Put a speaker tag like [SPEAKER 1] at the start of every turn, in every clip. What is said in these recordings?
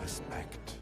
[SPEAKER 1] Respekt.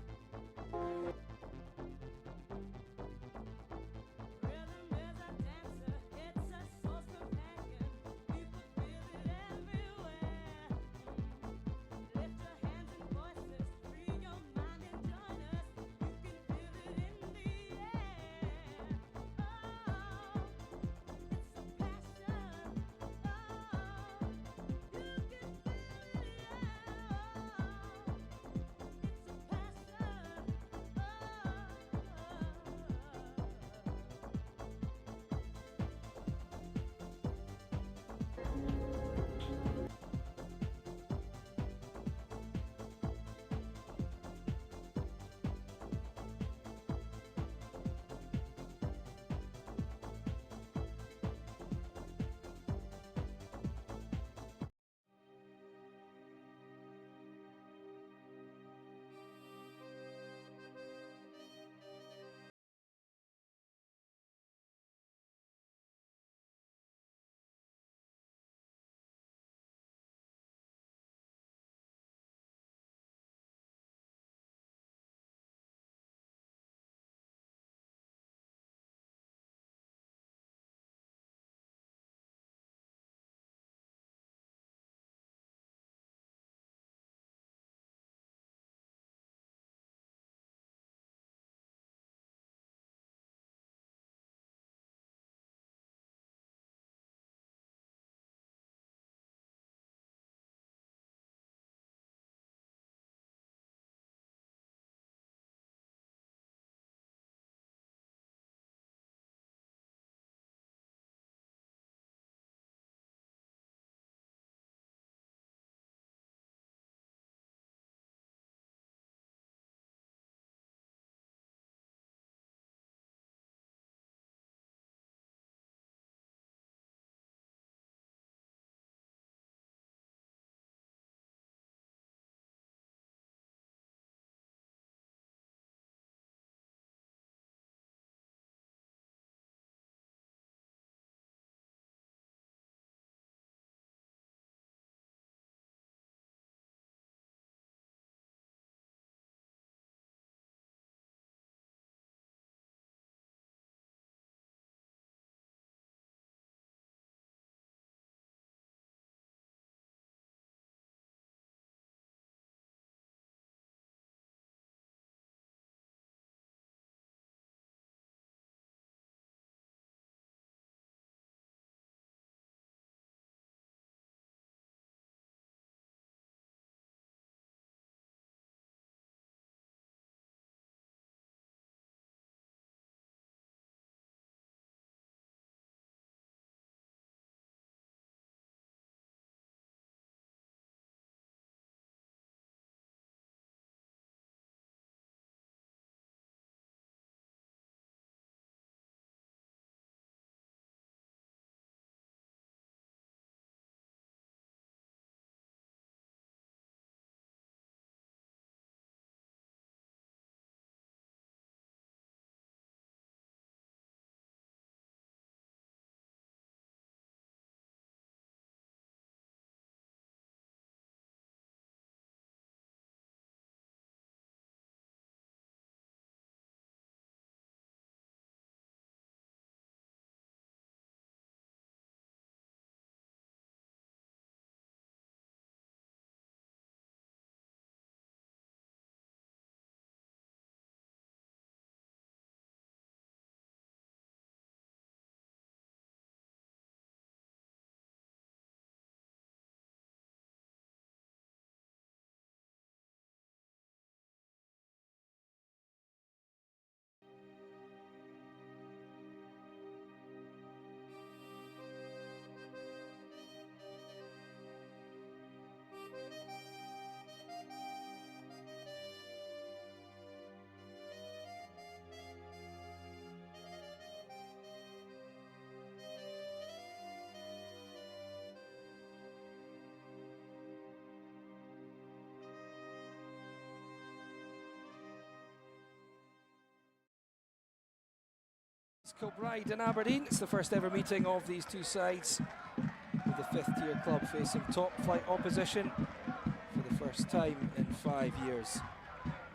[SPEAKER 2] Kilbride and Aberdeen. It's the first ever meeting of these two sides, with the fifth-tier club facing top-flight opposition for the first time in 5 years.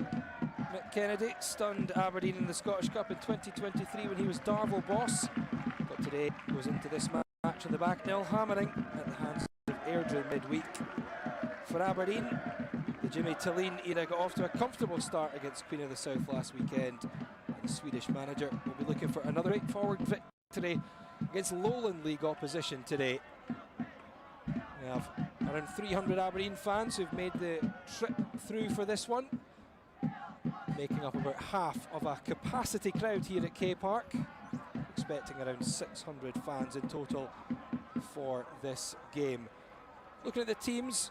[SPEAKER 2] Mick Kennedy stunned Aberdeen in the Scottish Cup in 2023 when he was Darvel boss. But today goes into this match on the back nil hammering at the hands of Airdrie midweek. For Aberdeen, the Jimmy Tillin era got off to a comfortable start against Queen of the South last weekend. And the Swedish manager will be looking for another straightforward victory against Lowland League opposition today. We have around 300 Aberdeen fans who've made the trip through for this one, making up about half of a capacity crowd here at K Park, expecting around 600 fans in total for this game. Looking at the teams,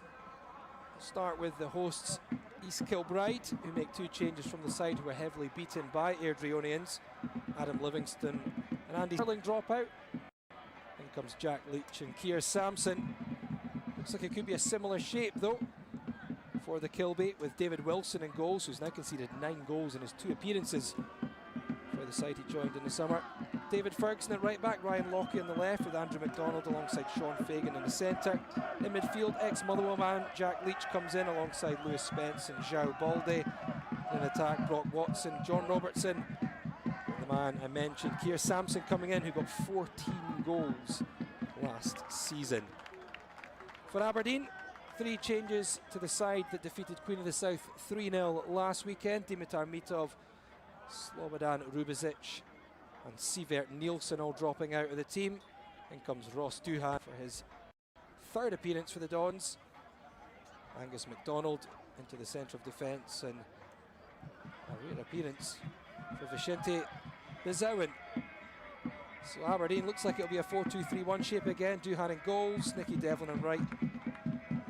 [SPEAKER 2] we'll start with the hosts East Kilbride, who make two changes from the side who were heavily beaten by Airdrieonians. Adam Livingston and Andy Sterling drop out. In comes Jack Leach and Keir Sampson. Looks like it could be a similar shape though for the Kilby, with David Wilson in goals, who's now conceded 9 goals in his 2 appearances for the side he joined in the summer. David Ferguson at right back, Ryan Lockey on the left, with Andrew McDonald alongside Sean Fagan in the centre. In midfield, ex-Motherwell man Jack Leach comes in alongside Lewis Spence and João Balde. In attack, Brock Watson, John Robertson, and the man I mentioned, Keir Sampson, coming in, who got 14 goals last season. For Aberdeen, 3 changes to the side that defeated Queen of the South 3-0 last weekend. Dimitar Mitov, Slobodan Rubezic and Sivert Nielsen all dropping out of the team. In comes Ross Duhan for his 3rd appearance for the Dons. Angus MacDonald into the centre of defence, and a rare appearance for Vicente Bizawan. So Aberdeen looks like it'll be a 4-2-3-1 shape again. Duhan in goals, Nicky Devlin on right,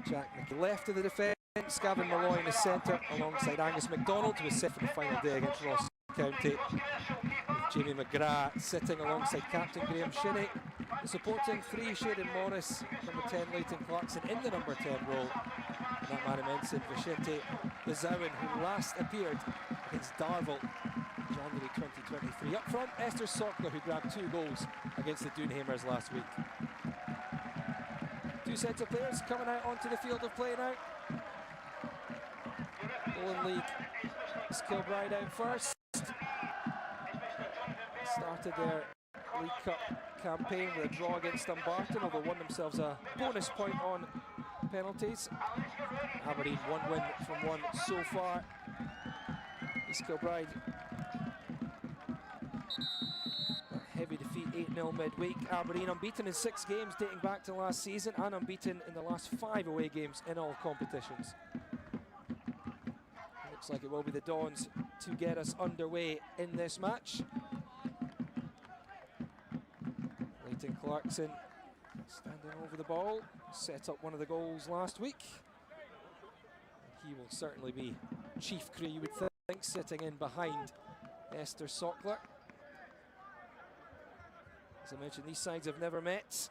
[SPEAKER 2] Jack Nicky left of the defence, Gavin Malloy in the centre alongside Angus MacDonald, who was set for the final day against Ross County, with Jamie McGrath sitting alongside captain Graham Shinney. The supporting 3, Shayden Morris, number 10 Leighton Clarkson in the number 10 role, and that man I mentioned, Vicente Bizawan, who last appeared against Darvel January 2023. Up front, Esther Sockler, who grabbed 2 goals against the Doonhamers last week. 2 centre players coming out onto the field of play now. Lowland League, East Kilbride out first. Started their League Cup campaign with a draw against Dumbarton, although won themselves a bonus point on penalties. Aberdeen 1 win from 1 so far. East Kilbride, heavy defeat 8-0 midweek. Aberdeen unbeaten in 6 games dating back to last season, and unbeaten in the last 5 away games in all competitions. Looks like it will be the Dons to get us underway in this match. Leighton Clarkson standing over the ball, set up one of the goals last week. And he will certainly be chief crew, you would think, sitting in behind Esther Sockler. As I mentioned, these sides have never met.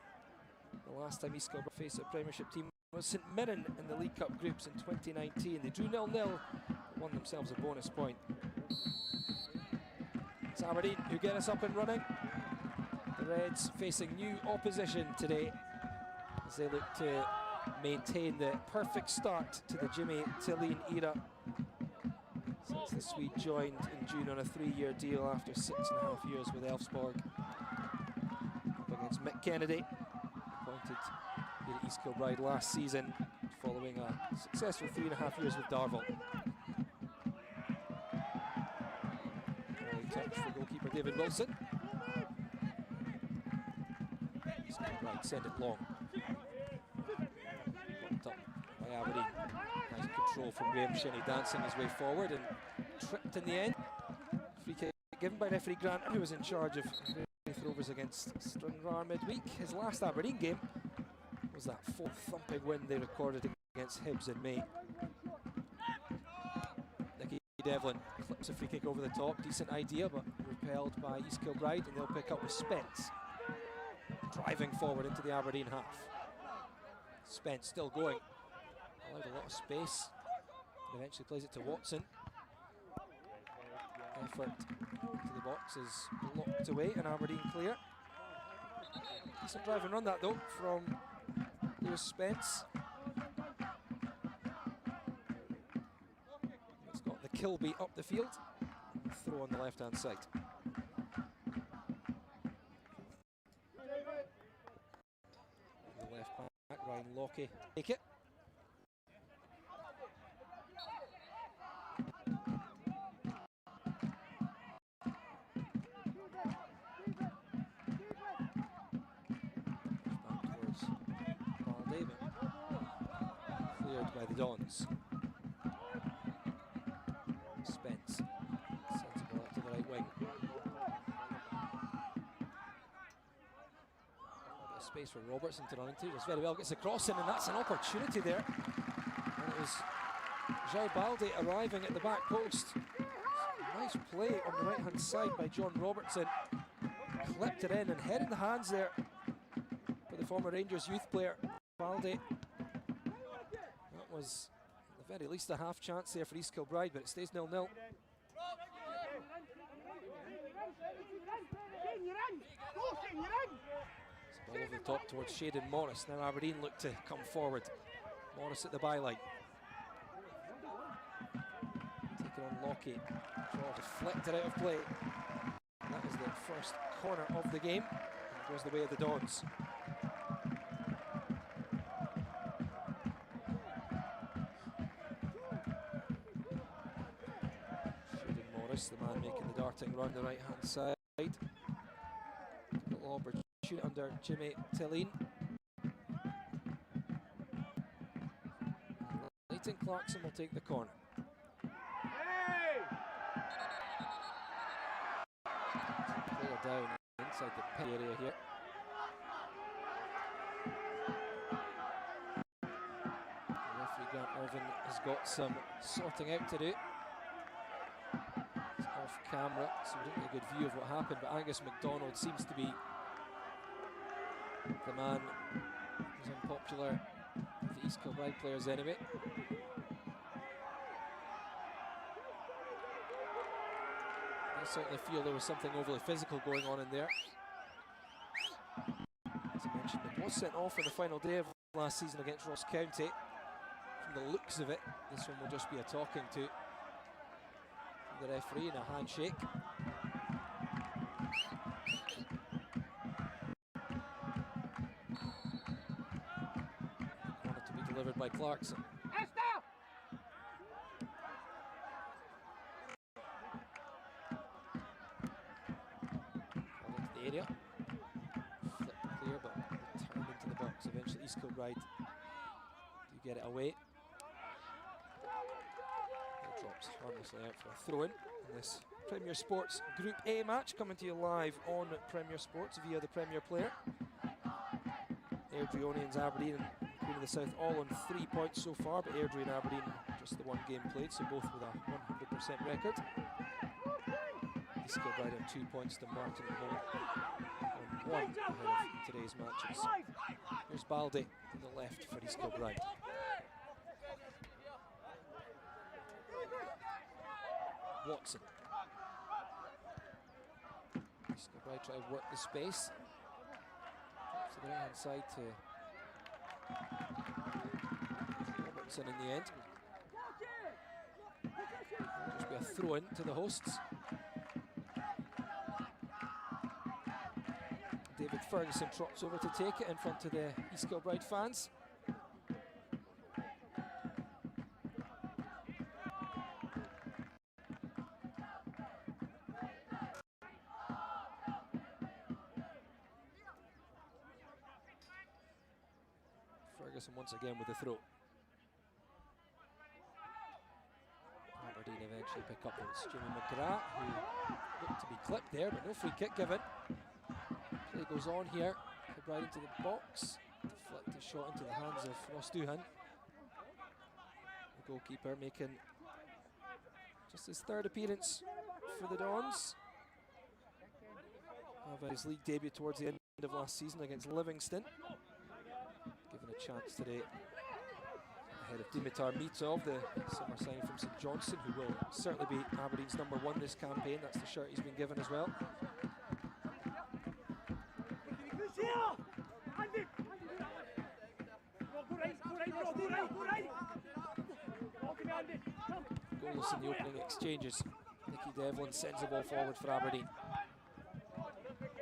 [SPEAKER 2] The last time East Kilbride faced a Premiership team was St Mirren in the League Cup groups in 2019. They drew 0-0, won themselves a bonus point. It's Aberdeen who get us up and running. The Reds facing new opposition today as they look to maintain the perfect start to the Jimmy Tillin era since the Swede joined in June on a 3-year deal after 6.5 years with Elfsborg. Up against Mick Kennedy, appointed here at East Kilbride last season following a successful 3.5 years with Darvel. Early touch for goalkeeper David Wilson. East Kilbride send it long. Blocked up by Aberdeen. Nice control from Graham Shinney, dancing his way forward and tripped in the end. Free kick given by referee Grant, who was in charge of throwers against Stranraer midweek. His last Aberdeen game was that 4th thumping win they recorded against Hibs in May. Nicky Devlin clips a free kick over the top, decent idea, but repelled by East Kilbride, and they'll pick up with Spence driving forward into the Aberdeen half. Spence still going, allowed a lot of space, eventually plays it to Watson. Effort to the box is blocked away, and Aberdeen clear. Decent drive and run that though from Lewis Spence. It's got the Kilby up the field. Throw on the left-hand side. The left back, Ryan Lockie, take it. Cleared by the Dons. Spence sends the ball to the right wing. A bit of space for Robertson to run into. Does very well, gets the cross in, and that's an opportunity there. And it was João Balde arriving at the back post. Nice play on the right hand side by John Robertson. Clipped it in and head in the hands there for the former Rangers youth player Balde. That was at the very least a half chance there for East Kilbride, but it stays 0-0. Ball over the top towards Shaden Morris. Now Aberdeen look to come forward. Morris at the byline. Taking on Lockie. Shaw deflected out of play. That is the first corner of the game. It goes the way of the Dons. The man making the darting run the right hand side. A little opportunity under Jimmy Tillene. Leighton Clarkson will take the corner. Player down inside the pay area here. The referee Grant Irvin has got some sorting out to do. Off camera, so we don't get a good view of what happened, but Angus MacDonald seems to be the man who's unpopular with the East Kilbride players anyway. I certainly feel there was something overly physical going on in there. As I mentioned, it was sent off on the final day of last season against Ross County. From the looks of it, this one will just be a talking to the referee and a handshake. Corner to be delivered by Clarkson. Ball into the area. Flipped clear, but returned into the box. Eventually East Kilbride do get it away. Drops harmlessly out for a throw-in in this Premier Sports Group A match, coming to you live on Premier Sports via the Premier Player. Airdrie and Aberdeen and Queen of the South all on 3 points so far, but Airdrie and Aberdeen just the one game played, so both with a 100% record. East Kilbride on 2 points to Martin at the moment, on 1 ahead of today's matches. Here's Balde on the left for East Kilbride. Watson. East Kilbride try to work the space. To the right hand side to Robertson in the end. It'll just be a throw in to the hosts. David Ferguson trots over to take it in front of the East Kilbride fans. Ferguson once again with the throw. Aberdeen eventually pick up. It's Jimmy McGrath who looked to be clipped there, but no free kick given. Play goes on here. Kilbride into the box. Deflected shot into the hands of Ross Doohan. The goalkeeper making just his third appearance for the Dons. Having his league debut towards the end of last season against Livingston. Given a chance today ahead of Dimitar Mitov, the summer signing from St Johnstone, who will certainly be Aberdeen's #1 this campaign. That's the shirt he's been given as well. goalless in the opening exchanges. Nicky Devlin sends the ball forward for Aberdeen. Might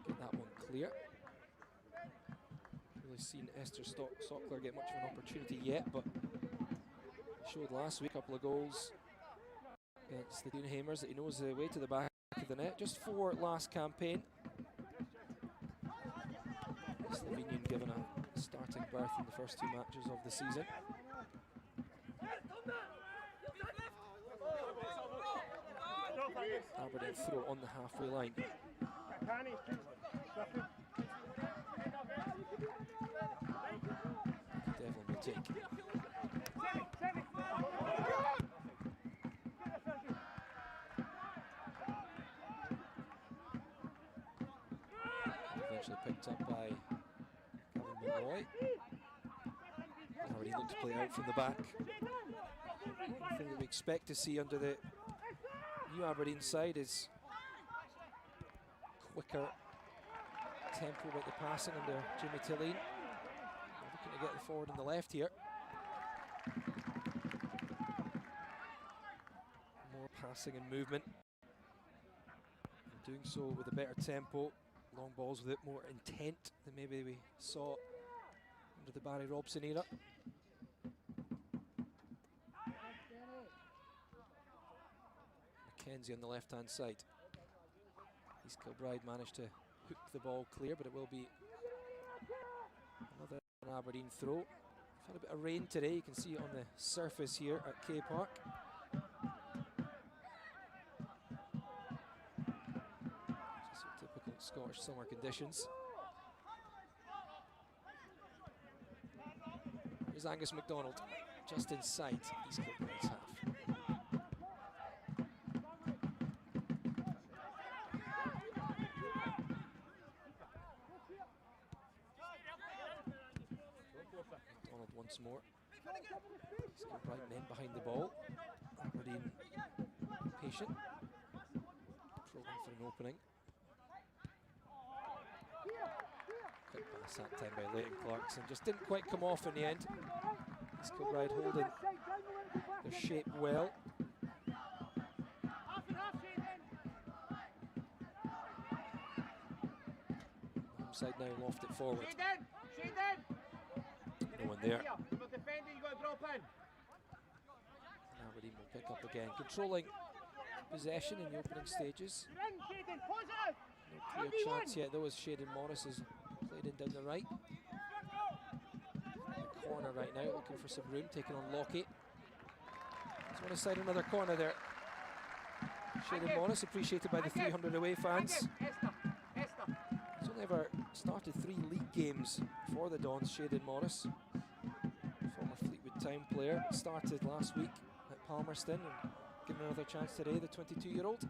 [SPEAKER 2] get that one clear. Really seen Esther Stockler get much of an opportunity yet, but showed last week a couple of goals against the Doonhamers that he knows the way to the back of the net. Just 4 last campaign. Slovenian given a starting berth in the first 2 matches of the season. Aberdeen throw on the halfway line. Devlin will take. Eventually picked up by Kevin Malloy. Already looked to play out from the back. The thing that we expect to see under the new Aberdeen side is quicker tempo about the passing under Jimmy Tilleen. Looking to get the forward on the left here. More passing and movement. And doing so with a better tempo. Long balls with it more intent than maybe we saw under the Barry Robson era. McKenzie on the left-hand side. East Kilbride managed to hook the ball clear, but it will be another Aberdeen throw. We've had a bit of rain today. You can see it on the surface here at K Park. Just typical Scottish summer conditions. Here's Angus MacDonald, just inside East Kilbride's half. Once more. Kilbride men behind the ball. Aberdeen patient. Probing for an opening. Quick pass that time by Leighton Clarkson. Just didn't quite come off in the end. Kilbride holding their shape well. Side now loft it forward. No one there. Aberdeen will pick up again, controlling possession in the opening stages. No clear chance yet though as Shayden Morris has played in down the right. The corner right now, looking for some room, taking on Lockett. Just want to side another corner there. Shayden Morris, appreciated by the 300 away fans. He's only ever started 3 league games for the Dons, Shayden Morris. Former Fleetwood Town player, started last week at Palmerston and given another chance today, the 22-year-old.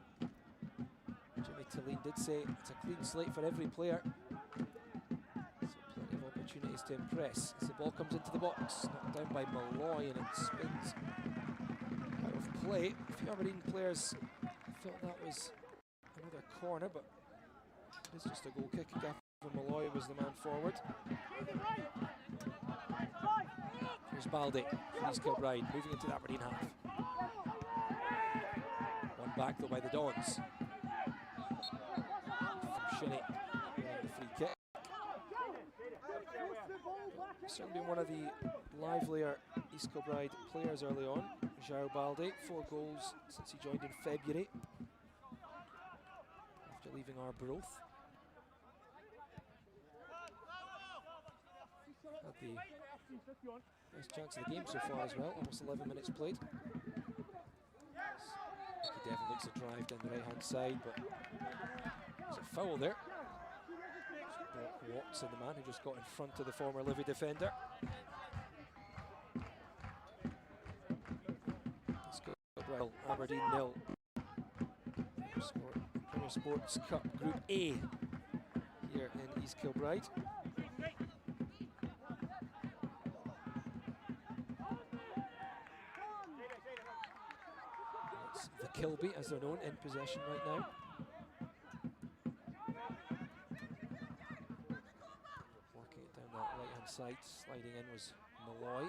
[SPEAKER 2] Jimmy Tilleen did say it's a clean slate for every player. So plenty of opportunities to impress. As the ball comes into the box, knocked down by Malloy and it spins out of play. A few Aberdeen players felt that was another corner, but it's just a goal kick. Gavin Malloy was the man forward. Here's Baldy for East Kilbride, moving into the Aberdeen half. One back though by the Dons. From Shinnie, the free kick. Certainly been one of the livelier East Kilbride players early on. João Balde, 4 goals since he joined in February after leaving Arbroath. Had the best chance of the game so far as well, almost 11 minutes played. Nicky Devlin looks a drive down the right hand side, but there's a foul there. Brock Watson, the man who just got in front of the former Livy defender. Let's go. Well, Aberdeen 0. Premier Sports Cup Group A here in East Kilbride. Kilby, as they're known, in possession right now. Working it down that right-hand side, sliding in was Malloy.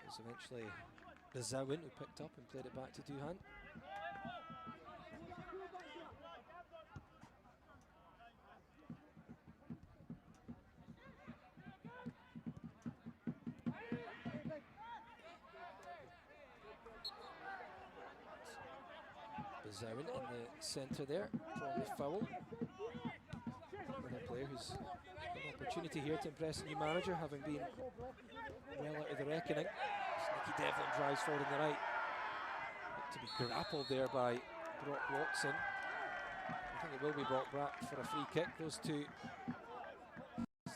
[SPEAKER 2] was eventually Bazawin who picked up and played it back to Duhan. Bazawin in the centre there, drawing the foul. Another player who's got an opportunity here to impress a new manager, having been well out of the reckoning. Nicky Devlin drives forward on the right. To be grappled there by Brock Watson. I think it will be Brock back for a free kick. Those two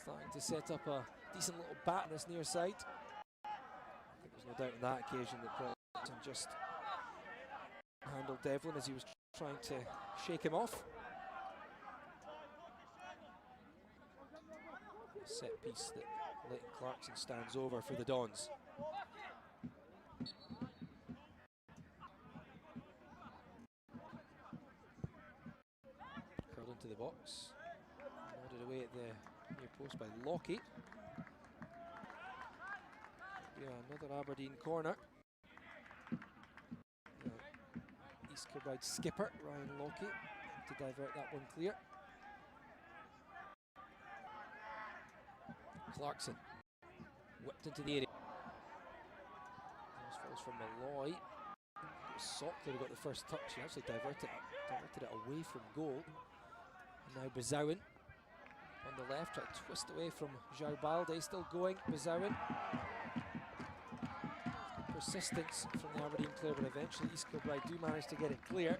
[SPEAKER 2] starting to set up a decent little bat on this near side. I think there's no doubt on that occasion that Brock Watson just handled Devlin as he was trying to shake him off. Set piece that Leighton Clarkson stands over for the Dons. Curled into the box, nodded away at the near post by Lockie. Yeah, another Aberdeen corner. East Kilbride skipper Ryan Lockie to divert that one clear. Clarkson whipped into the area. This falls from Malloy. Sockler got the first touch. He actually diverted it away from goal. And now Bazawin on the left, trying to twist away from João Balde. Still going, Bazawin. Persistence from the Aberdeen player, but eventually East Kilbride do manage to get it clear.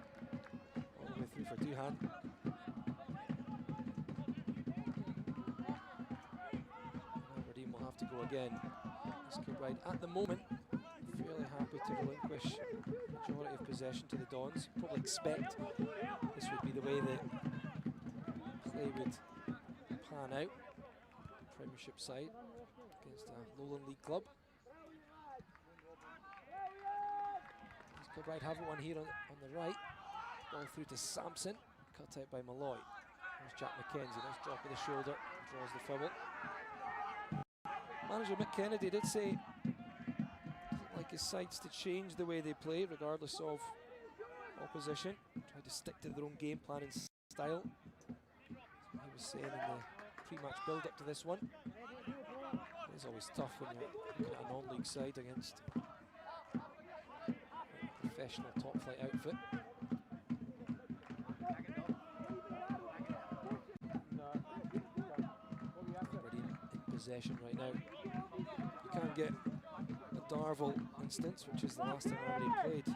[SPEAKER 2] All the way through for Duhan. To go again. East Kilbride at the moment fairly happy to relinquish majority of possession to the Dons. Probably expect this would be the way that play would pan out. Premiership side against a Lowland League club. East Kilbride have one here on the right. Ball through to Sampson, cut out by Malloy. There's Jack McKenzie, nice drop of the shoulder, draws the foul. Manager Mick Kennedy did say he doesn't like his sides to change the way they play regardless of opposition. Try to stick to their own game plan and style. That's what he was saying in the pre-match build-up to this one. It's always tough when you're looking at a non-league side against a professional top-flight outfit. Possession right now. You can't get a Darvel instance, which is the last time Aberdeen played a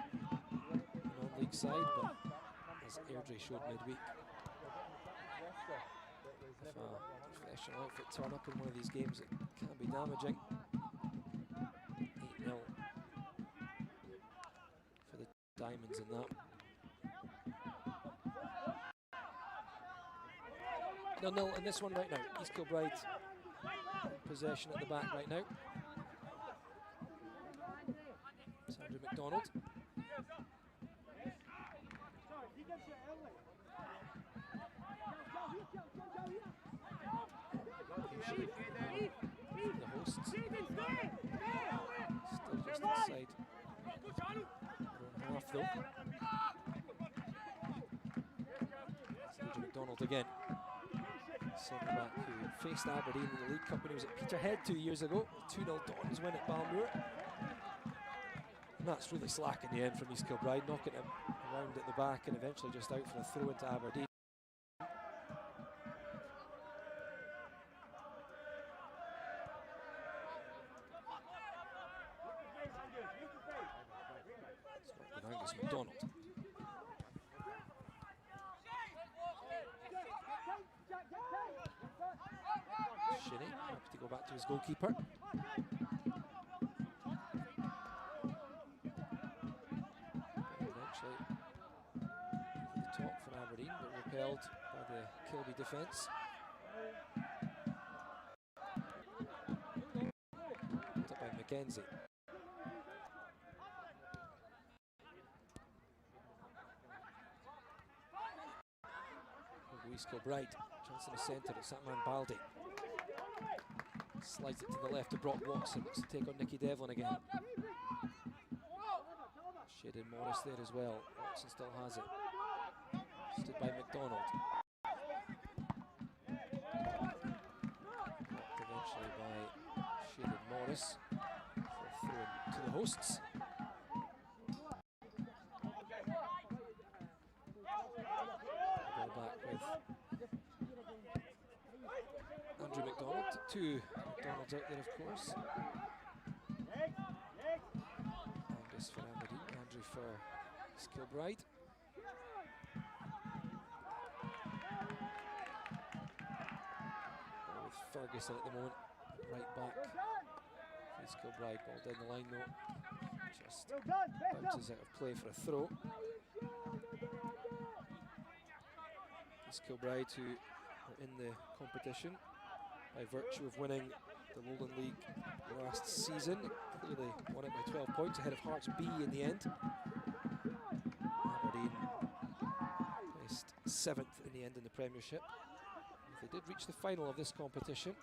[SPEAKER 2] non-league side, but as Airdrie showed midweek, if a professional outfit turn up in one of these games, it can be damaging. 8-0 for the Diamonds in that. 0-0 in this one right now. East Kilbride possession at the back right now. Sandra McDonald. The hosts. Still just inside their own half though. Sandra McDonald again. Centre back who faced Aberdeen in the League Cup when he was at Peterhead 2 years ago. 2-0 Dons win at Balmoor. And that's really slack in the end from East Kilbride, knocking him around at the back and eventually just out for a throw into Aberdeen. It's with Angus McDonald. Shinnie happy to go back to his goalkeeper. Eventually over the top for Aberdeen, but repelled by the Kilby defence. Picked up by McKenzie. East Kilbride, chance in the centre, it's that man Baldy. Slides it to the left to Brock Watson to take on Nicky Devlin again. Shaded Morris there as well. Watson still has it. Stood by McDonald. Blocked eventually by Shaded Morris for a throw to the hosts. Ball back with Andrew McDonald. Two McDonalds out there, of course. Angus for Aberdeen, Andrew for Kilbride. With Ferguson at the moment, right back. Kilbride, ball down the line though. Just bounces out of play for a throw. Kilbride, who are in the competition by virtue of winning the Lowland League last season. Clearly won it by 12 points ahead of Hearts B in the end. Aberdeen placed 7th in the end in the Premiership. They did reach the final of this competition,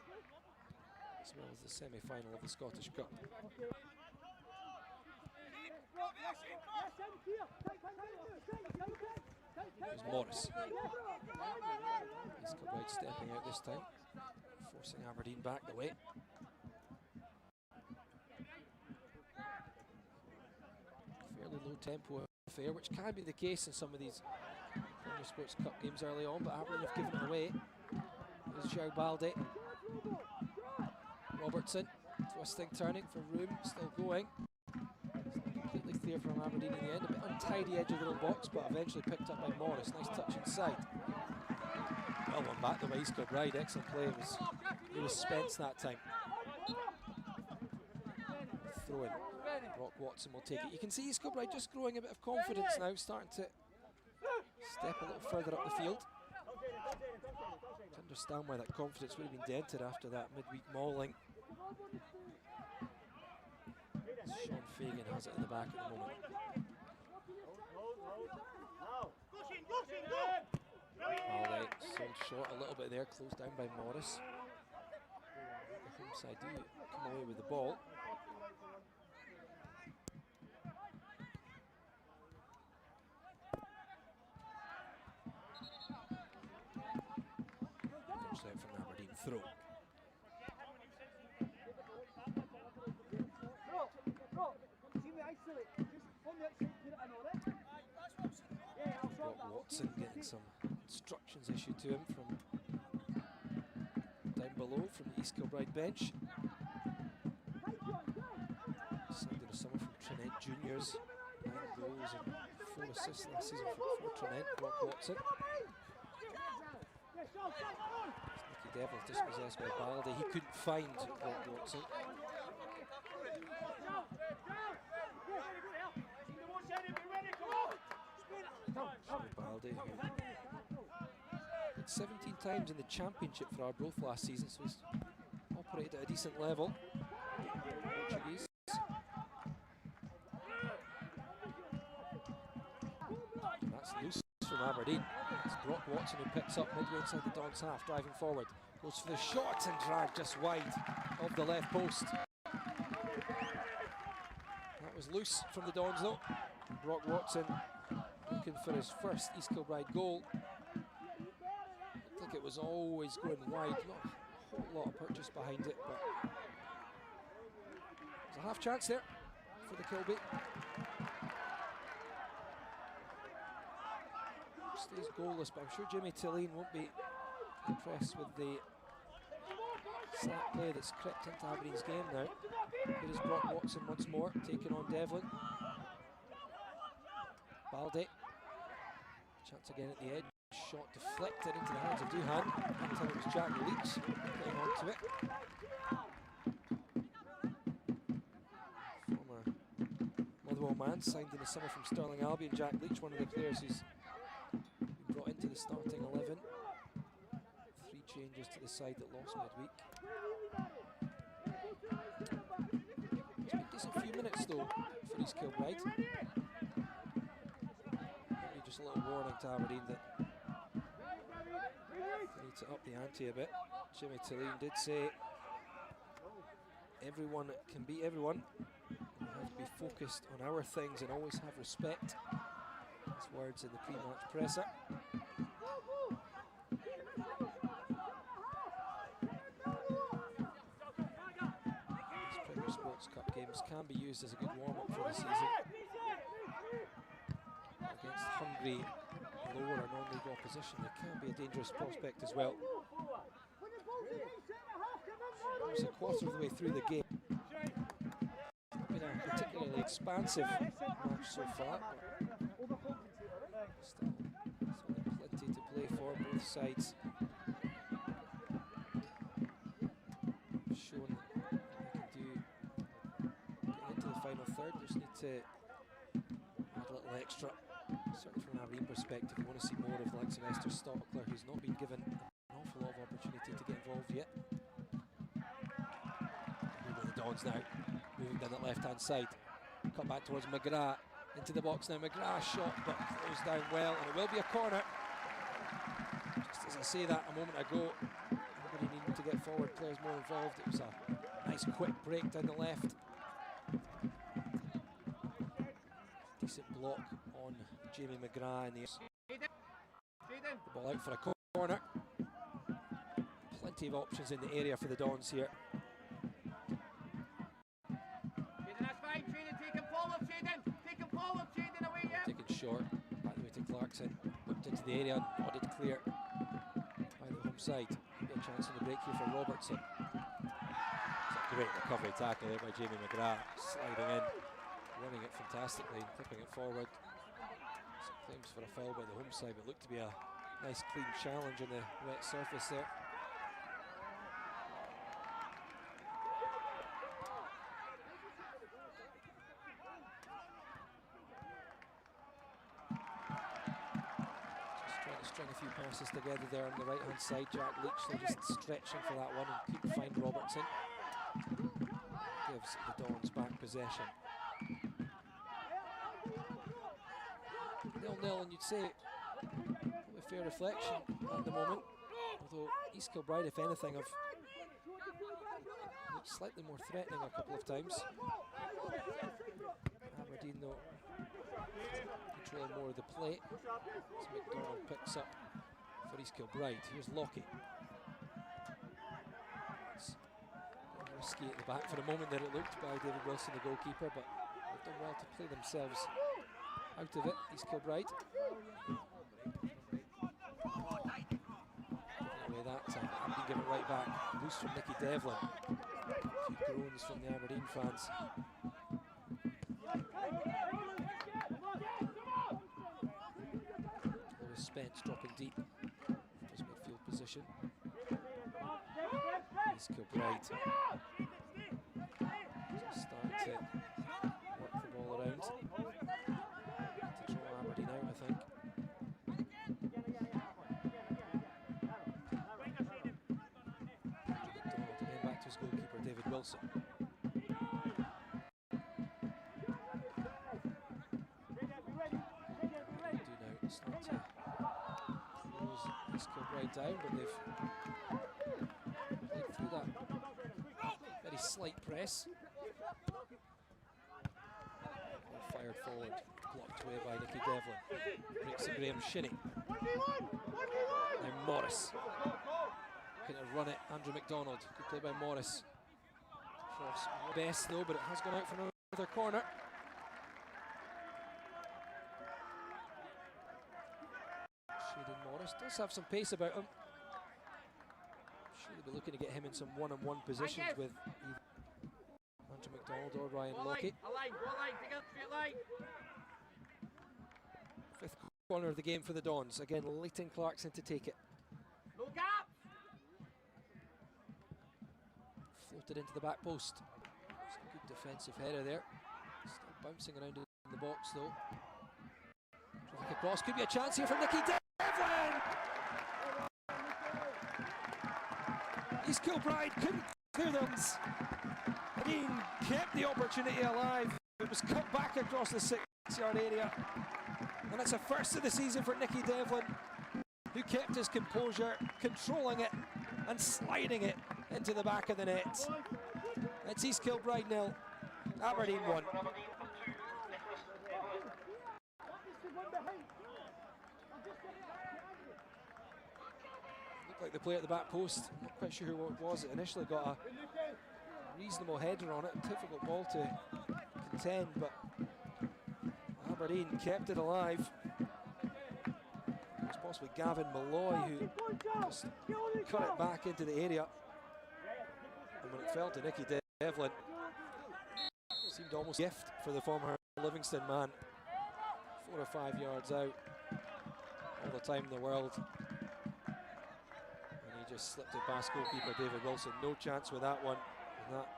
[SPEAKER 2] as well as the semi-final of the Scottish Cup. Here's Morris. Kilbride stepping out this time, forcing Aberdeen back the way. Fairly low tempo affair, which can be the case in some of these Premier Sports Cup games early on, but Aberdeen have given it away. There's Joe Balde. Robertson, twisting, turning for room, still going. Completely clear from Aberdeen in the end. A bit untidy edge of the little box, but eventually picked up by Morris. Nice touch inside. Well one back the way, Kilbride. Excellent play. It was Spence that time. Throw in. Brock Watson will take it. You can see Kilbride just growing a bit of confidence now, starting to step a little further up the field. To understand why that confidence would have been dented after that midweek mauling. Sean Fagan has it in the back at the moment. Alright, sold short a little bit there, closed down by Morris. The home side do come away with the ball. Comes out from Aberdeen, throw. Watson getting some instructions issued to him from down below from the East Kilbride bench. Signed in the summer from Trinent Juniors, 9 goals and 4 assists last season for Trinent. Brock Watson. Nicky Devlin dispossessed by Balde. He couldn't find Brock Watson. Balde, who 17 times in the championship for Arbroath last season, so he's operated at a decent level. Portuguese. And that's loose from Aberdeen. It's Brock Watson who picks up midway inside the Dons' half, driving forward. Goes for the shot and drag just wide of the left post. That was loose from the Dons though. And Brock Watson looking for his first East Kilbride goal. Looked like it was always going wide, not a whole lot of purchase behind it, but there's a half chance there for the Kilby. Stays goalless, but I'm sure Jimmy Tilleen won't be impressed with the slack play that's crept into Aberdeen's game now. Here is Brock Watson once more, taking on Devlin. Balde. Chance again at the edge. Shot deflected into the hands of Duhan until it was Jack Leach playing onto it. Former Motherwell man, signed in the summer from Stirling Albion. Jack Leach, one of the players who's been brought into the starting 11. 3 changes to the side that lost midweek. It's been a decent few minutes though for East Kilbride. Just a little warning to Aberdeen that they need to up the ante a bit. Jimmy Tilleen did say everyone can beat everyone. We have to be focused on our things and always have respect. Those words in the pre-match presser. These Premier Sports Cup games can be used as a good warm-up for the season. Against hungry, lower or non-league opposition, they can be a dangerous prospect as well. It's a quarter of the way through the game. It's been a particularly expansive match so far. Still plenty to play for, both sides. Shown what they can do getting into the final third. Just need to add a little extra. Certainly from an Aberdeen perspective, we want to see more of like Sylvester Stockler, who's not been given an awful lot of opportunity to get involved yet. The Dons now moving down that left-hand side. Cut back towards McGrath. Into the box now. McGrath shot, but closed down well, and it will be a corner. Just as I say that a moment ago, everybody needing to get forward, players more involved. It was a nice quick break down the left. Decent block on Jamie McGrath in the ball out for a corner. Plenty of options in the area for the Dons here. Taken short, back the way to Clarkson, whipped into the area, nodded clear by the home side. Be a chance on the break here for Robertson. It's a great recovery tackle there by Jamie McGrath, sliding in, running it fantastically and clipping it forward. Some claims for a foul by the home side, but looked to be a nice clean challenge on the wet surface there. String a few passes together there on the right hand side. Jack Leachley just stretching for that one and couldn't find Robertson. Gives the Dons back possession. 0-0, and you'd say a fair reflection at the moment, although East Kilbride, if anything, have looked slightly more threatening a couple of times. Aberdeen though controlling more of the play. So McDonald picks up for East Kilbride. Here's Lockie. It's risky at the back for a moment there, it looked, by David Wilson, the goalkeeper, but they've done well to play themselves out of it, East Kilbride. Away that time, Aberdeen give it right back. Loose from Nicky Devlin. A few groans from the Aberdeen fans. Spence dropping deep from his midfield position. East Kilbride just starting to work the ball around to draw Aberdeen out, I think. McDonald again back to his goalkeeper David Wilson. East Kilbride down, but they've played through that very slight press. Ball fired forward, blocked away by Nicky Devlin. Breaks to Graham Shinney. Now Morris. Looking to run it, Andrew McDonald. Good play by Morris. Cross best though, but it has gone out for another corner. Morris does have some pace about him. Sure, they'll be looking to get him in some one-on-one positions with either Andrew McDonald or Ryan Lockie. Fifth corner of the game for the Dons. Again, Leighton Clarkson to take it. Floated into the back post. It's a good defensive header there. Still bouncing around in the box though. Traffic across, could be a chance here for Nicky Devlin! East Kilbride couldn't clear them. Aberdeen kept the opportunity alive. It was cut back across the 6-yard area. And it's a first of the season for Nicky Devlin, who kept his composure, controlling it and sliding it into the back of the net. It's East Kilbride 0, Aberdeen 1. Looked like the play at the back post. I'm not quite sure who it was. It initially got a reasonable header on it. Difficult ball to contend, but Aberdeen kept it alive. It was possibly Gavin Malloy who just cut it back into the area. And when it fell to Nicky Devlin, it seemed almost a gift for the former Livingston man. 4 or 5 yards out, all the time in the world. And he just slipped it past goalkeeper David Wilson. No chance with that one. And that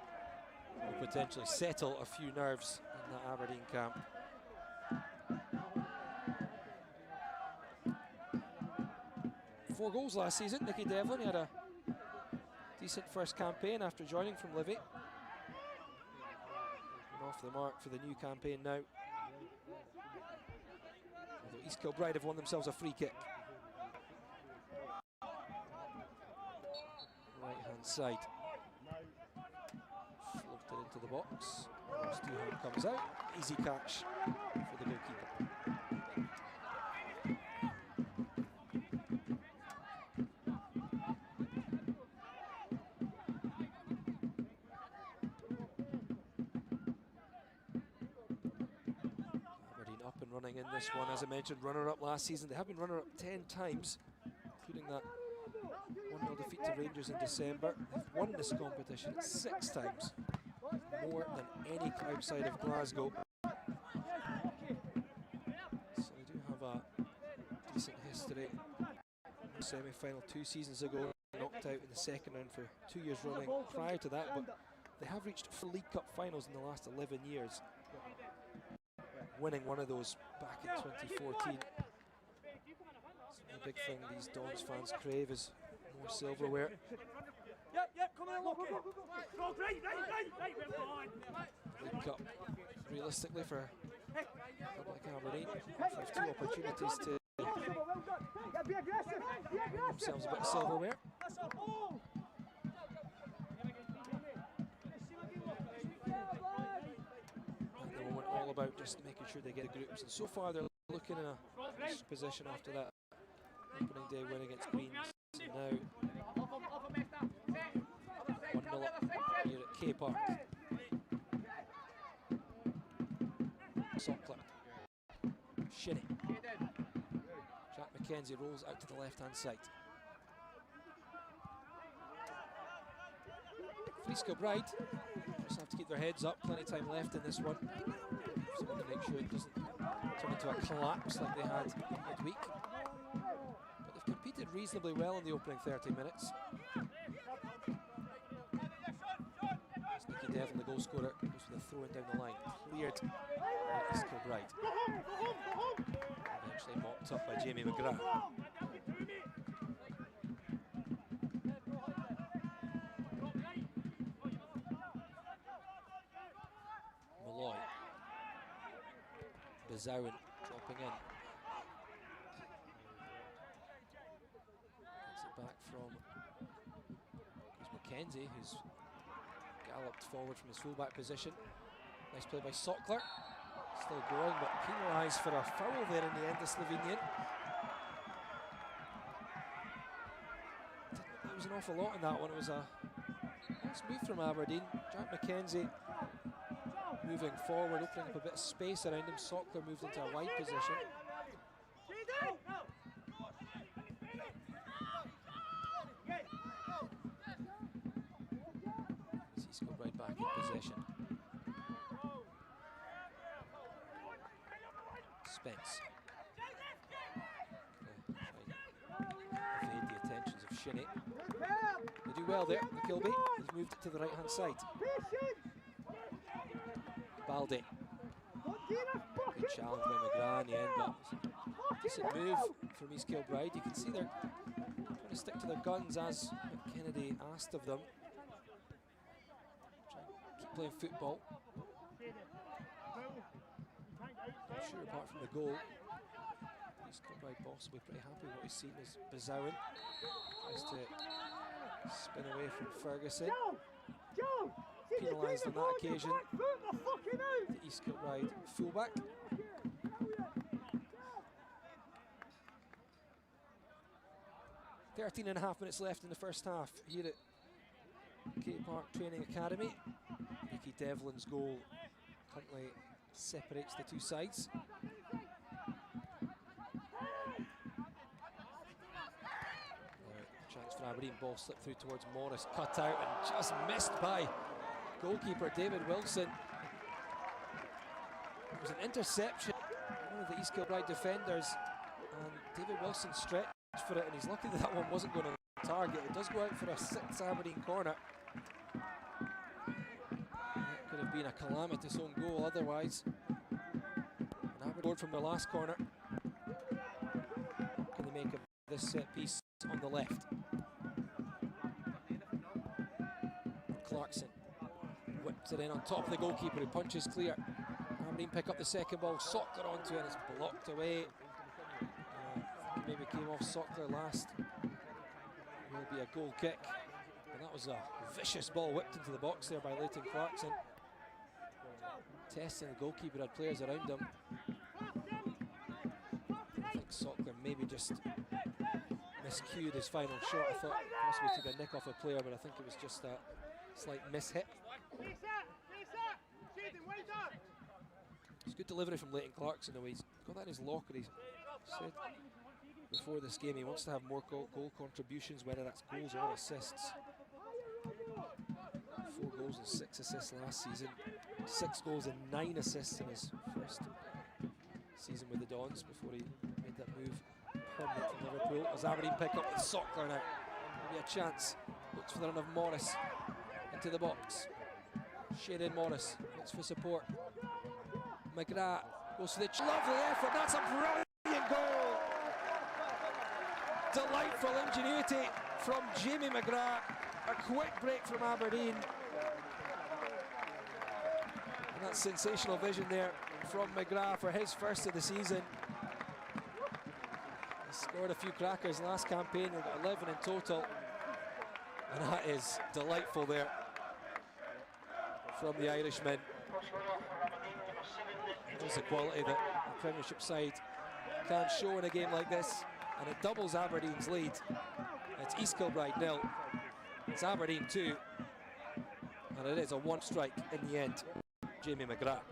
[SPEAKER 2] will potentially settle a few nerves in that Aberdeen camp. Four goals last season. Nicky Devlin, he had a decent first campaign after joining from Livy. And off the mark for the new campaign now. Although East Kilbride have won themselves a free kick. Right hand side. Floated into the box. Stuhan comes out. Easy catch for the goalkeeper. Running in this one, as I mentioned, runner-up last season. They have been runner-up 10 times, including that 1-0 defeat to Rangers in December. They've won this competition 6 times, more than any outside of Glasgow. So they do have a decent history. Semi-final 2 seasons ago, knocked out in the second round for 2 years running prior to that, but they have reached 4 League Cup finals in the last 11 years. Winning one of those back in 2014. So the big thing these Dons fans crave is more silverware. League Cup, realistically, for a club like Aberdeen, have 2 opportunities to win themselves a bit of silverware. About just making sure they get groups, and so far they're looking in a position after that opening day win against Greens. So now 1-0 up here at K Park. Sockler, Shinnie, Jack McKenzie rolls out to the left hand side. East Kilbride just have to keep their heads up, plenty of time left in this one. So we want to make sure it doesn't turn into a collapse like they had midweek. But they've competed reasonably well in the opening 30 minutes. It's Nicky Devlin, the goal scorer, goes for the throw-in down the line. Cleared by East Kilbride. Eventually mopped up by Jamie McGrath. Zowen dropping in. Gets it back from McKenzie, who's galloped forward from his fullback position. Nice play by Sockler. Still going, but penalised for a foul there in the end of Slovenian. There was an awful lot in that one. It was a nice move from Aberdeen. Jack McKenzie moving forward, opening up a bit of space around him. Sockler moved into a wide position. He's got right back in possession. Spence. Evade the attentions of Shinnie. They do well there, McKilby. He's moved it to the right hand side. Baldi. Good challenge by McGrath in the end, but decent move from East Kilbride. You can see they're trying to stick to their guns, as Kennedy asked of them. Try and keep playing football. I'm sure apart from the goal, East Kilbride boss will be pretty happy with what he's seen as Bazowin tries to spin away from Ferguson. penalised on that occasion. The East Kilbride fullback. 13.5 minutes left in the first half here at K Park Training Academy. Nicky Devlin's goal currently separates the two sides. Chance for Aberdeen, ball slipped through towards Morris, cut out and just missed by goalkeeper David Wilson. It was an interception, one of the East Kilbride defenders, and David Wilson stretched for it, and he's lucky that that one wasn't going to target. It does go out for a 6th Aberdeen corner. That could have been a calamitous own goal otherwise. And Aberdeen scored from their last corner. Can they make of this set piece on the left? Clarkson whips it in on top of the goalkeeper, who punches clear. Aberdeen pick up the second ball, Sockler onto it, and it's blocked away. Maybe came off Sockler last. Will be a goal kick. And that was a vicious ball whipped into the box there by Leighton Clarkson. Testing the goalkeeper, had players around him. I think Sockler maybe just miscued his final shot. I thought possibly took a nick off a player, but I think it was just a slight mishit. It's good delivery from Leighton Clarkson, though. He's got that in his locker. He said before this game he wants to have more goal contributions, whether that's goals or assists. 4 goals and 6 assists last season. 6 goals and 9 assists in his first season with the Dons before he made that move permanent from Liverpool. As Aberdeen pick up with Sockler now. Maybe a chance. Looks for the run of Morris into the box. Shaded Morris looks for support. McGrath goes for the lovely effort. That's a brilliant goal. Delightful ingenuity from Jamie McGrath. A quick break from Aberdeen. And that sensational vision there from McGrath for his first of the season. He scored a few crackers last campaign, they've got 11 in total. And that is delightful there from the Irishman. Just the quality that the Premiership side can show in a game like this. And it doubles Aberdeen's lead. It's East Kilbride 0. It's Aberdeen 2. And it is a 1 strike in the end. Jamie McGrath.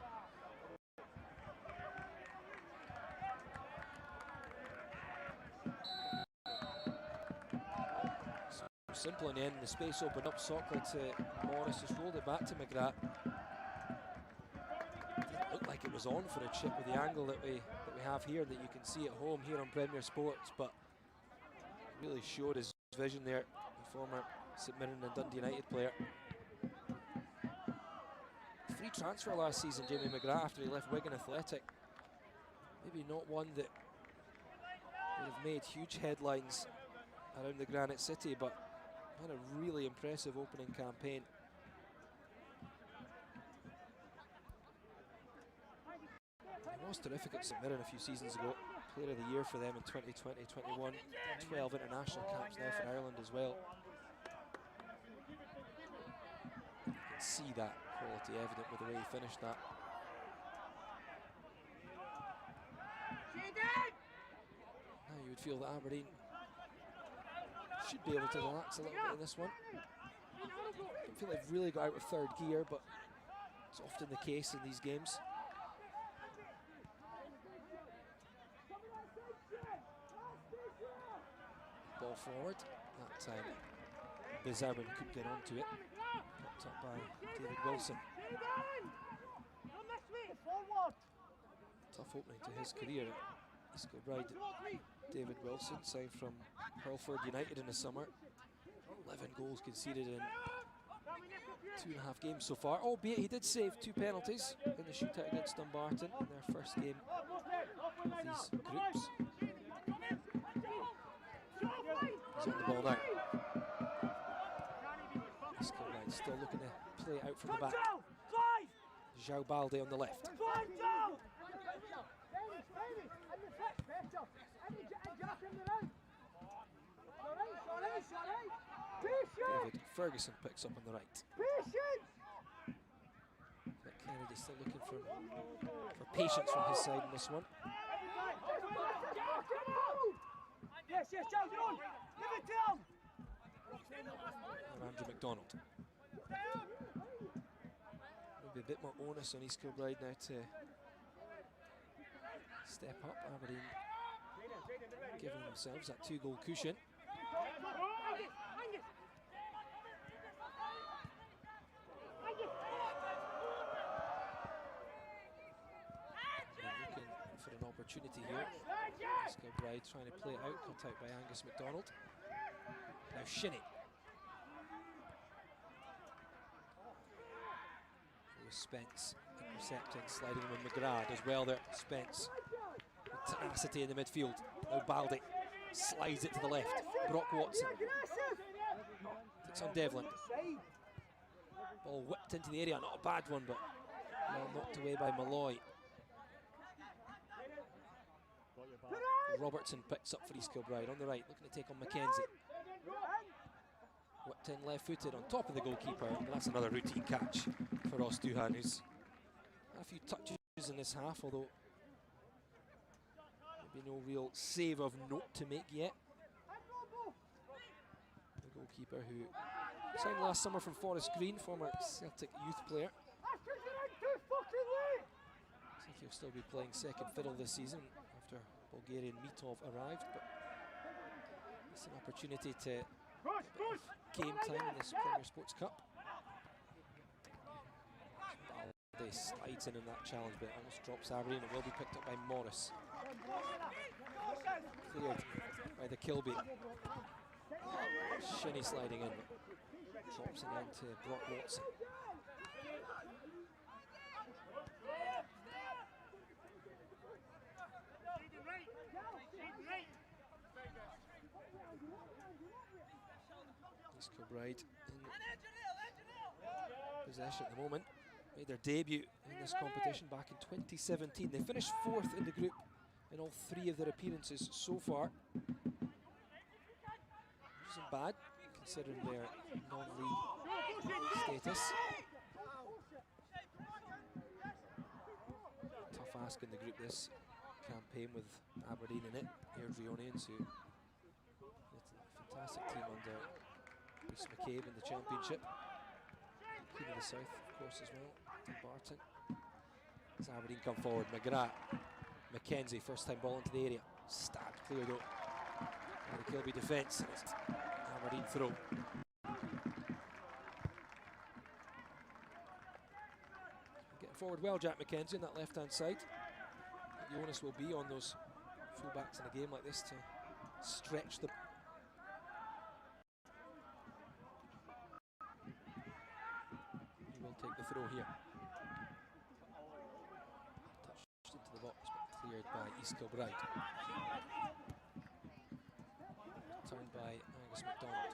[SPEAKER 2] Simple in the end, the space opened up. Sockler to Morris, just rolled it back to McGrath. Didn't look like it was on for a chip with the angle that we have here, that you can see at home here on Premier Sports, but really showed his vision there, the former St Mirren and Dundee United player. Free transfer last season, Jamie McGrath, after he left Wigan Athletic. Maybe not one that would have made huge headlines around the Granite City, but had a really impressive opening campaign. He was terrific at St Mirren a few seasons ago. Player of the Year for them in 2020-21. 12 international caps now for Ireland as well. You can see that quality evident with the way he finished that. Now you would feel that Aberdeen should be able to relax a little bit in this one. I don't feel they've really got out of third gear, but it's often the case in these games. Ball forward. That time Bizarren couldn't get onto it. Popped up by David Wilson. Tough opening to his career at East Kilbride. David Wilson, signed from Hurlford United in the summer. 11 goals conceded in 2.5 games so far, albeit he did save 2 penalties in the shootout against Dumbarton in their first game of these groups. He's on the ball now. East Kilbride still looking to play it out from the back. João Balde on the left. David Ferguson picks up on the right. Kennedy still looking for patience from his side in this one.
[SPEAKER 1] Yes, Joe, go on. Give it down.
[SPEAKER 2] And Andrew McDonald. Maybe a bit more onus on East Kilbride now to step up. Aberdeen giving themselves that 2-goal cushion. Looking for an opportunity here. East Kilbride trying to play it out, cut out by Angus McDonald. Now Shinnie. Spence intercepting, sliding with McGrath as well there. Spence with tenacity in the midfield. Now Baldy slides it to the left. Brock Watson takes on Devlin. Ball whipped into the area, not a bad one, but well knocked away by Malloy. Robertson picks up for East Kilbride on the right, looking to take on Mackenzie. Whipped in left-footed on top of the goalkeeper, and that's another routine catch for Ross Duhan, who's had a few touches in this half, although maybe no real save of note to make yet. The goalkeeper who signed last summer from Forest Green, former Celtic youth player. Looks like he'll still be playing second fiddle this season after Bulgarian Mitov arrived, but it's an opportunity to game time in this Premier Sports Cup. Baldy slides in that challenge, but almost drops Aberdeen. It will be picked up by Morris. Cleared by the Kilby. Shinnie sliding in, drops it in to Brock Watson. East Kilbride in possession at the moment. Made their debut in this competition back in 2017. They finished 4th in the group in all 3 of their appearances so far. Which isn't bad, considering their non-league status. Tough ask in the group this campaign with Aberdeen in it. Airdrieonians, who fantastic team under Bruce McCabe in the Championship. Queen of the South, of course, as well. Barton. As Aberdeen come forward, McGrath. Mackenzie, first time ball into the area. Stabbed clear though by the Kilby defence. And it's Aberdeen throw. Getting forward well, Jack Mackenzie on that left hand side. The onus will be on those fullbacks in a game like this to stretch them. He will take the throw here. Touched into the box, but cleared by East Kilbride. Turned by Angus McDonald.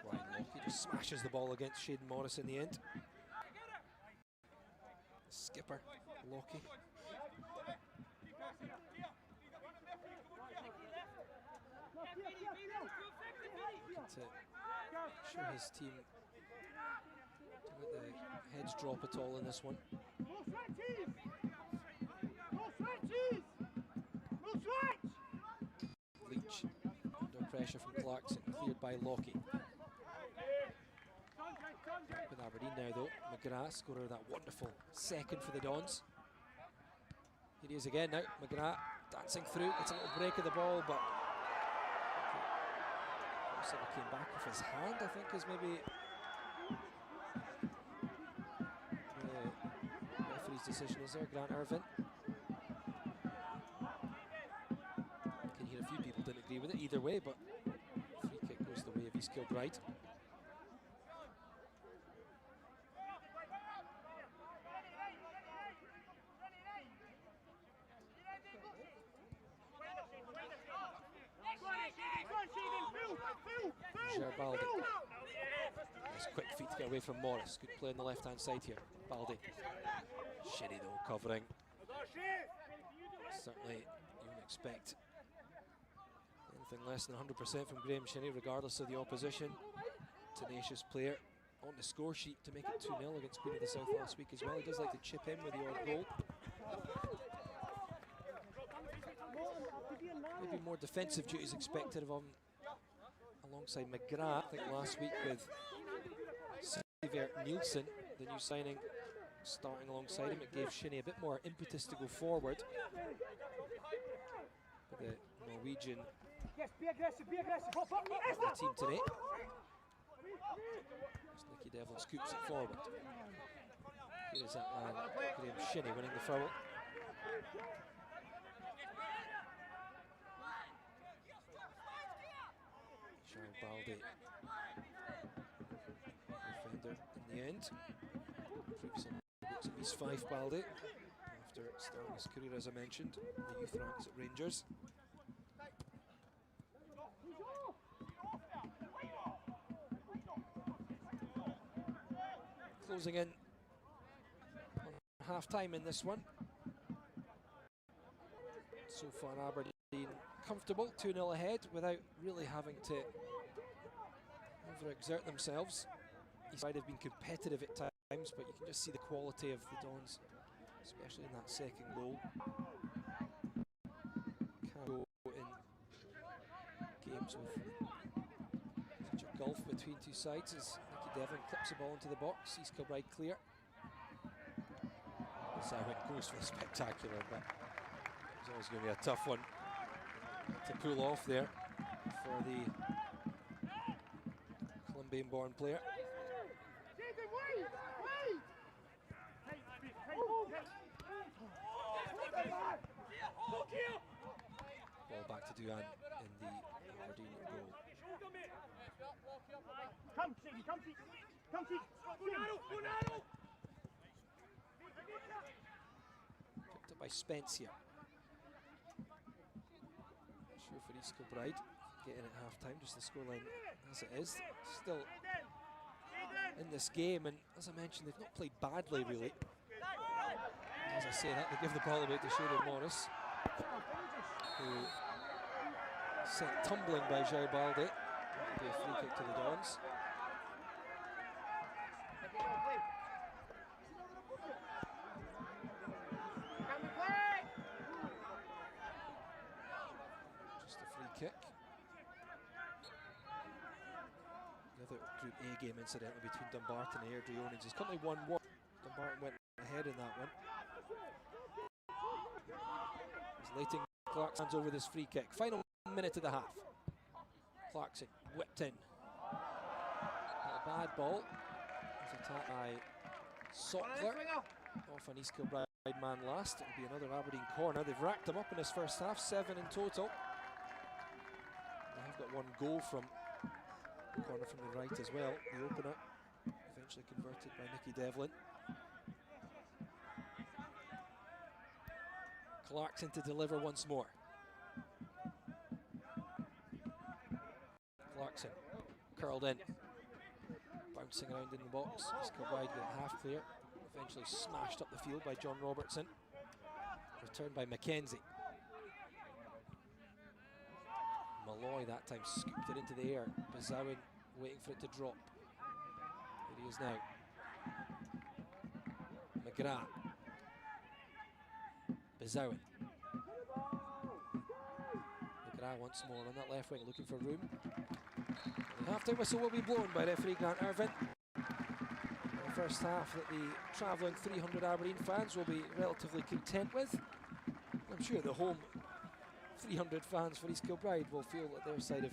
[SPEAKER 2] Ryan Lockie just smashes the ball against Shaden Morris in the end. Skipper Lockie. To show his team to let the heads drop at all in this one. Leach under pressure from Clarkson, cleared by Lockie. With Aberdeen now though, McGrath scorer that wonderful second for the Dons. Here he is again now, McGrath dancing through, gets a little break of the ball, but it came back off his hand, I think, is maybe the referee's decision is there, Grant Irvin. Can hear a few people didn't agree with it either way, but free kick goes the way of East Kilbride. Baldy. Nice quick feet to get away from Morris. Good play on the left hand side here. Baldy. Shinnie though covering. Certainly you wouldn't expect anything less than 100% from Graham Shinnie, regardless of the opposition. Tenacious player on the score sheet to make it 2-0 against Queen of the South last week as well. He does like to chip in with the odd goal. Maybe more defensive duties expected of him alongside McGrath. I think last week with Sivert Nielsen, the new signing, starting alongside him, it gave Shinnie a bit more impetus to go forward. But the Norwegian the team today. As Nicky Devlin scoops it forward. Here is that man, Graham Shinnie, winning the foul. Charles Balde, defender in the end. Proves on at least 5 Balde after starting his career, as I mentioned, in the youth ranks at Rangers. Closing in on half-time in this one. So far Aberdeen comfortable, 2-0 ahead without really having to overexert themselves. East Side have been competitive at times, but you can just see the quality of the Dons, especially in that second goal. Can go in games with such a gulf between two sides as Nicky Devlin clips the ball into the box, sees Kilbride clear. Zawin goes for the spectacular, but it's always going to be a tough one to pull off there for the Colombian-born player. Ball back to Duan in the Aberdeen goal. Picked up by Spence here. Sure for East Kilbride, getting at half-time, just the scoreline as it is. Still in this game, and as I mentioned, they've not played badly really. As I say that, they give the ball away to Sheridan Morris, who sent tumbling by João Balde. That'll be a free kick to the Dons. Just a free kick. The other Group A game, incidentally, between Dumbarton and Airdrieonians is currently 1-1. Dumbarton went ahead in that one. As Leighton Clark hands over this free kick. Final minute of the half. Clarkson whipped in. Not a bad ball. It's attacked by Sockler. Off an East Kilbride man last. It'll be another Aberdeen corner. They've racked them up in this first half, 7 in total. They have got one goal from the corner from the right as well. The opener, eventually converted by Nicky Devlin. Clarkson to deliver once more. Clarkson curled in, bouncing around in the box. East Kilbride get half clear, eventually smashed up the field by John Robertson. Returned by Mackenzie. Malloy that time scooped it into the air. Bazawin waiting for it to drop. Here he is now. McGrath. Bazawin. McGrath once more on that left wing, looking for room. The half-time whistle will be blown by referee Grant Irvin. The first half that the travelling 300 Aberdeen fans will be relatively content with. I'm sure the home 300 fans for East Kilbride will feel that their side of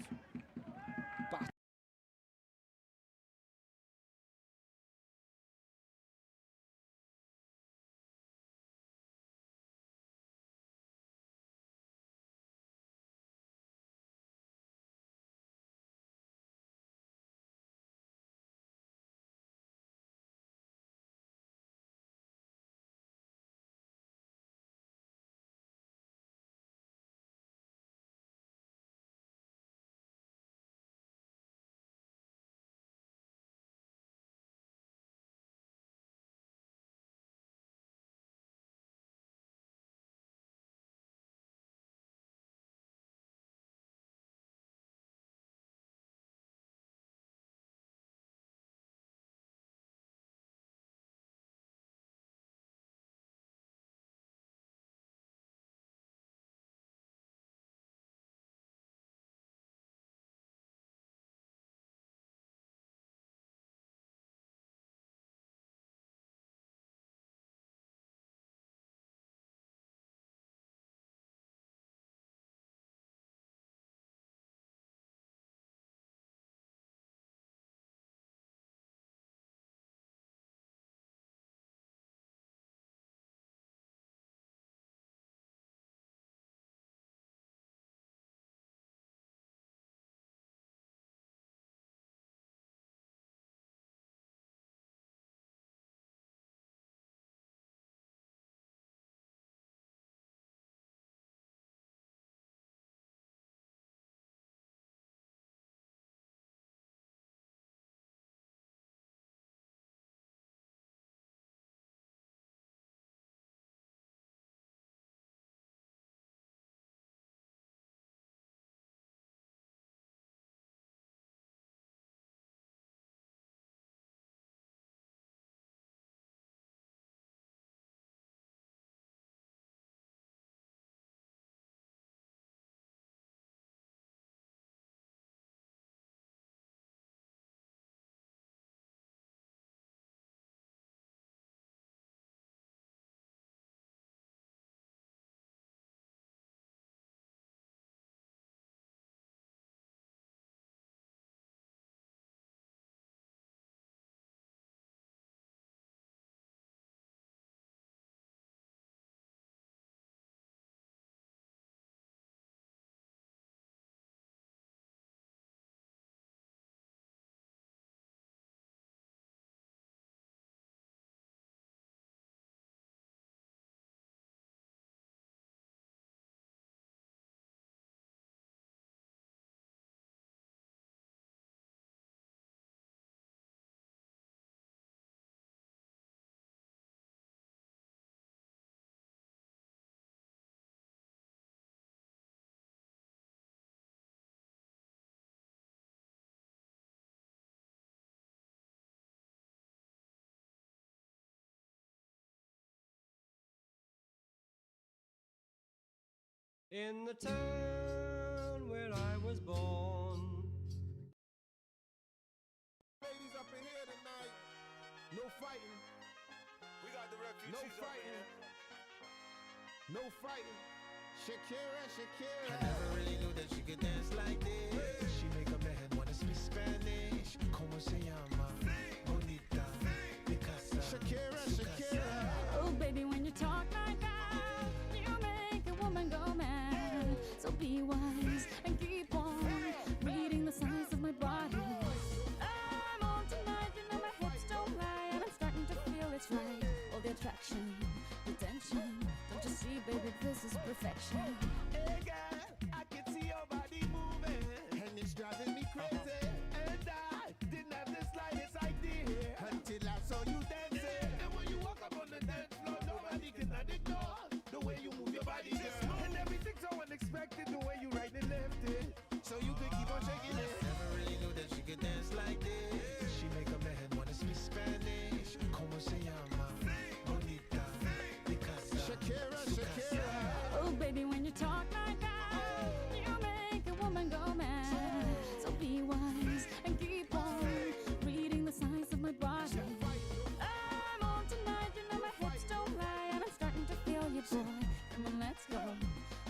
[SPEAKER 3] In the town where I was born.
[SPEAKER 4] Ladies up in here tonight. No fighting.
[SPEAKER 5] We got the refugees
[SPEAKER 4] No
[SPEAKER 5] up in
[SPEAKER 4] fighting.
[SPEAKER 5] here.
[SPEAKER 4] No fighting. Shakira, Shakira.
[SPEAKER 6] I never really knew that she could dance like this. She make a man wanna speak Spanish. Como se llama? Bonita. Picasa.
[SPEAKER 4] Shakira, Shakira.
[SPEAKER 7] Oh, baby, when you talk like that, you make a woman go mad. So be wise and keep on reading the signs of my body. I'm on tonight, you know my hips don't lie, and I'm starting to feel it's right. All the attraction, the tension. Don't you see, baby, this is perfection.
[SPEAKER 4] Hey girl, I can see your body moving, and it's driving me crazy. And I didn't have the slightest idea until I saw you dancing. And when you walk up on the dance floor, nobody can ignore the way you move your body, girl. And everything's so unexpected, the way you right and left it, so you could keep on shaking it.
[SPEAKER 6] Never really knew that she could dance like this. She make a man wanna speak Spanish. Como se llama? Bonita. Picasa.
[SPEAKER 4] Shakira, Shakira.
[SPEAKER 7] Oh, baby, when you talk like that, you make a woman go mad. So be wise and keep on reading the signs of my body. I'm on tonight, you know my hips don't lie, and I'm starting to feel you, boy. Come on, let's go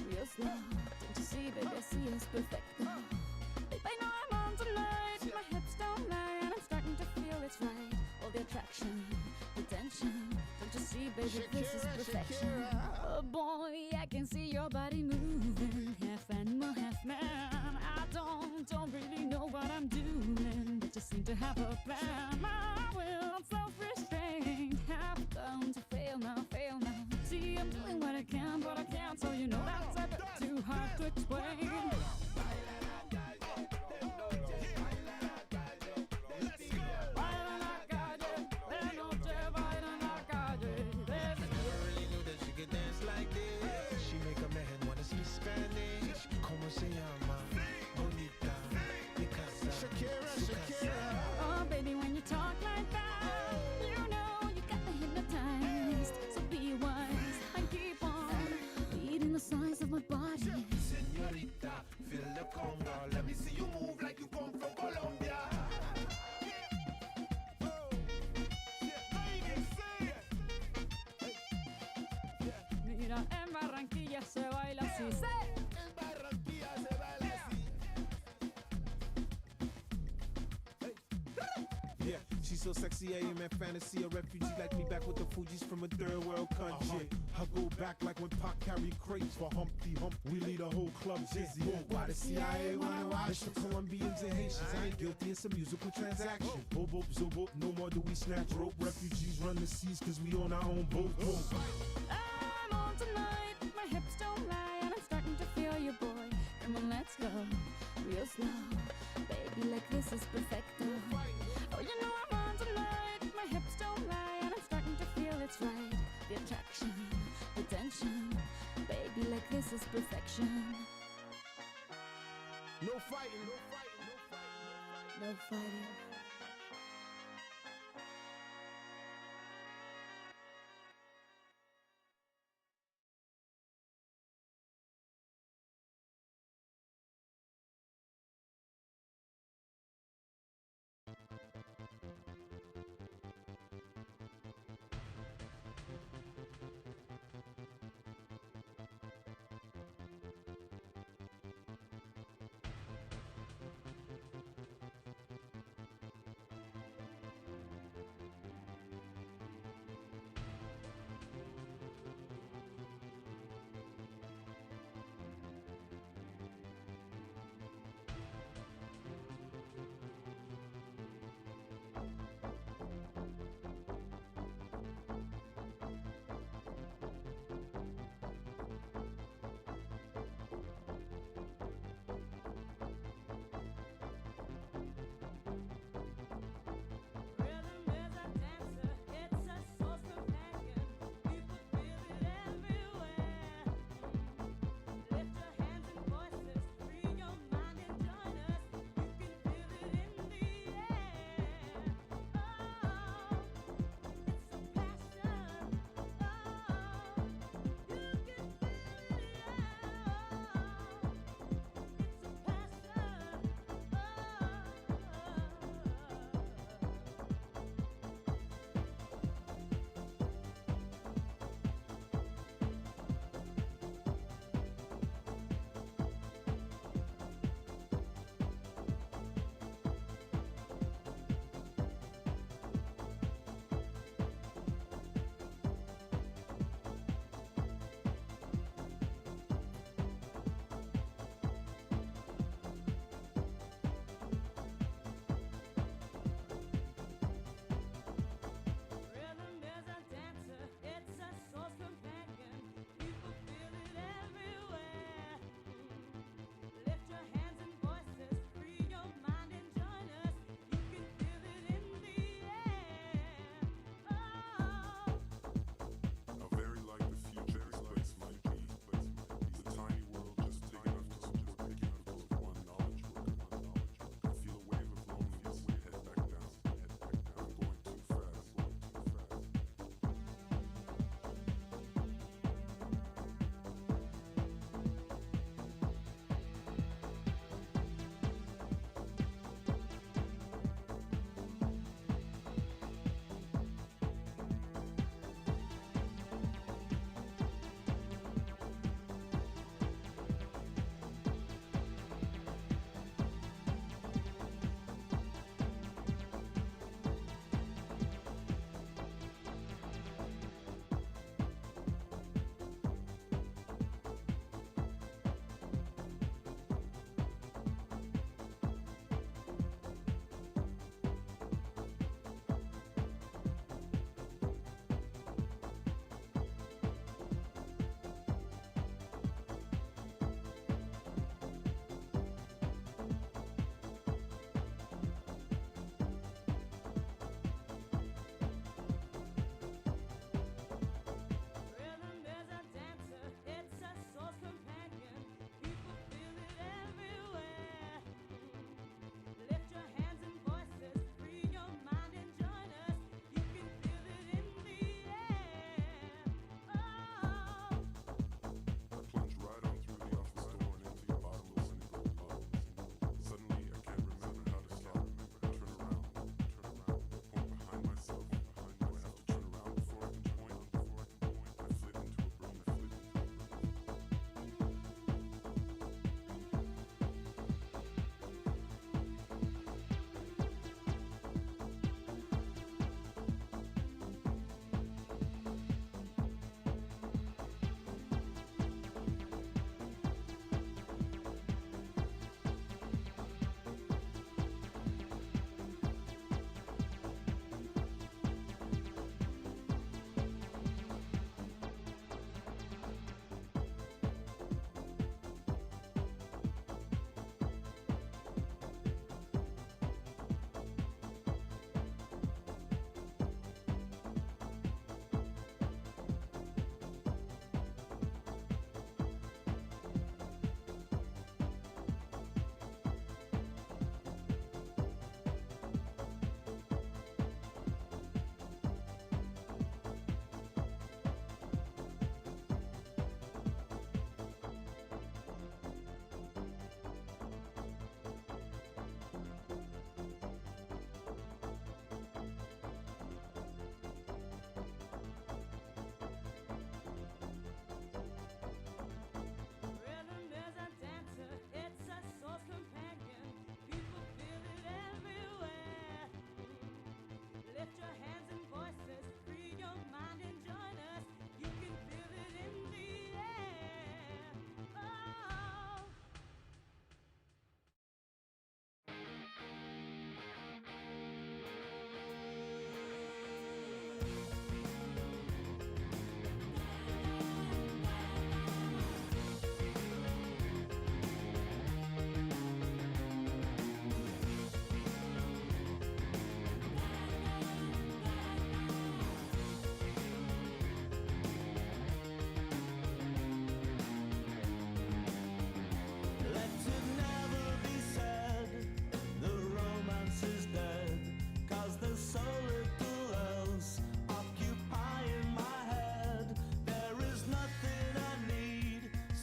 [SPEAKER 7] real slow. Don't you see, baby, I see it's perfect. Babe, I know I'm on tonight. My hips don't lie, and I'm starting to feel it's right. All the attraction, the tension. Don't you see, baby, this is
[SPEAKER 4] Shakira,
[SPEAKER 7] perfection.
[SPEAKER 4] Shakira.
[SPEAKER 7] Oh boy, I can see your body moving, half animal, half man. I don't really know what I'm doing, but just seem to have a plan. My will, self-restraint, have come to fail now, fail now. See, I'm doing what I can, but I can't, so you know that's a bit too hard to explain. Baila la calle, de noche, baila la calle, de
[SPEAKER 6] Never really knew that she could dance like this. She make a man wanna speak Spanish. Como se llama? Bonita. Picasa.
[SPEAKER 4] Shakira, Shakira.
[SPEAKER 7] Oh, baby, when you talk like that, you know you got me hypnotized. So be wise and keep on reading the signs of my body.
[SPEAKER 6] Señorita, feel the conga. Let me see you move like you come from Colombia.
[SPEAKER 7] Mira, en Barranquilla se baila así. ¡Sí!
[SPEAKER 4] En Barranquilla se baila así.
[SPEAKER 8] Yeah, she's so sexy, I am in fantasy. A refugee like me back with the Fugees from a third world country. I go back like when Pac carried crates for Humpty Hump. We lead a whole club dizzy. Why the CIA wanna watch the Colombians and Haitians? I ain't guilty, it's a musical transaction. Boop, boop, zoop, no more do we snatch rope. Refugees run the seas cause we on our own boat.
[SPEAKER 7] I'm on tonight, my hips don't lie, and I'm starting to feel you, boy. Come on, let's go real slow. Baby, like this is perfecto. Oh, you know I'm on tonight, my hips don't lie, and I'm starting to feel it's right. The attraction, the tension. Baby, like this is perfection.
[SPEAKER 4] No fighting, no fighting, no fighting.
[SPEAKER 7] No fighting.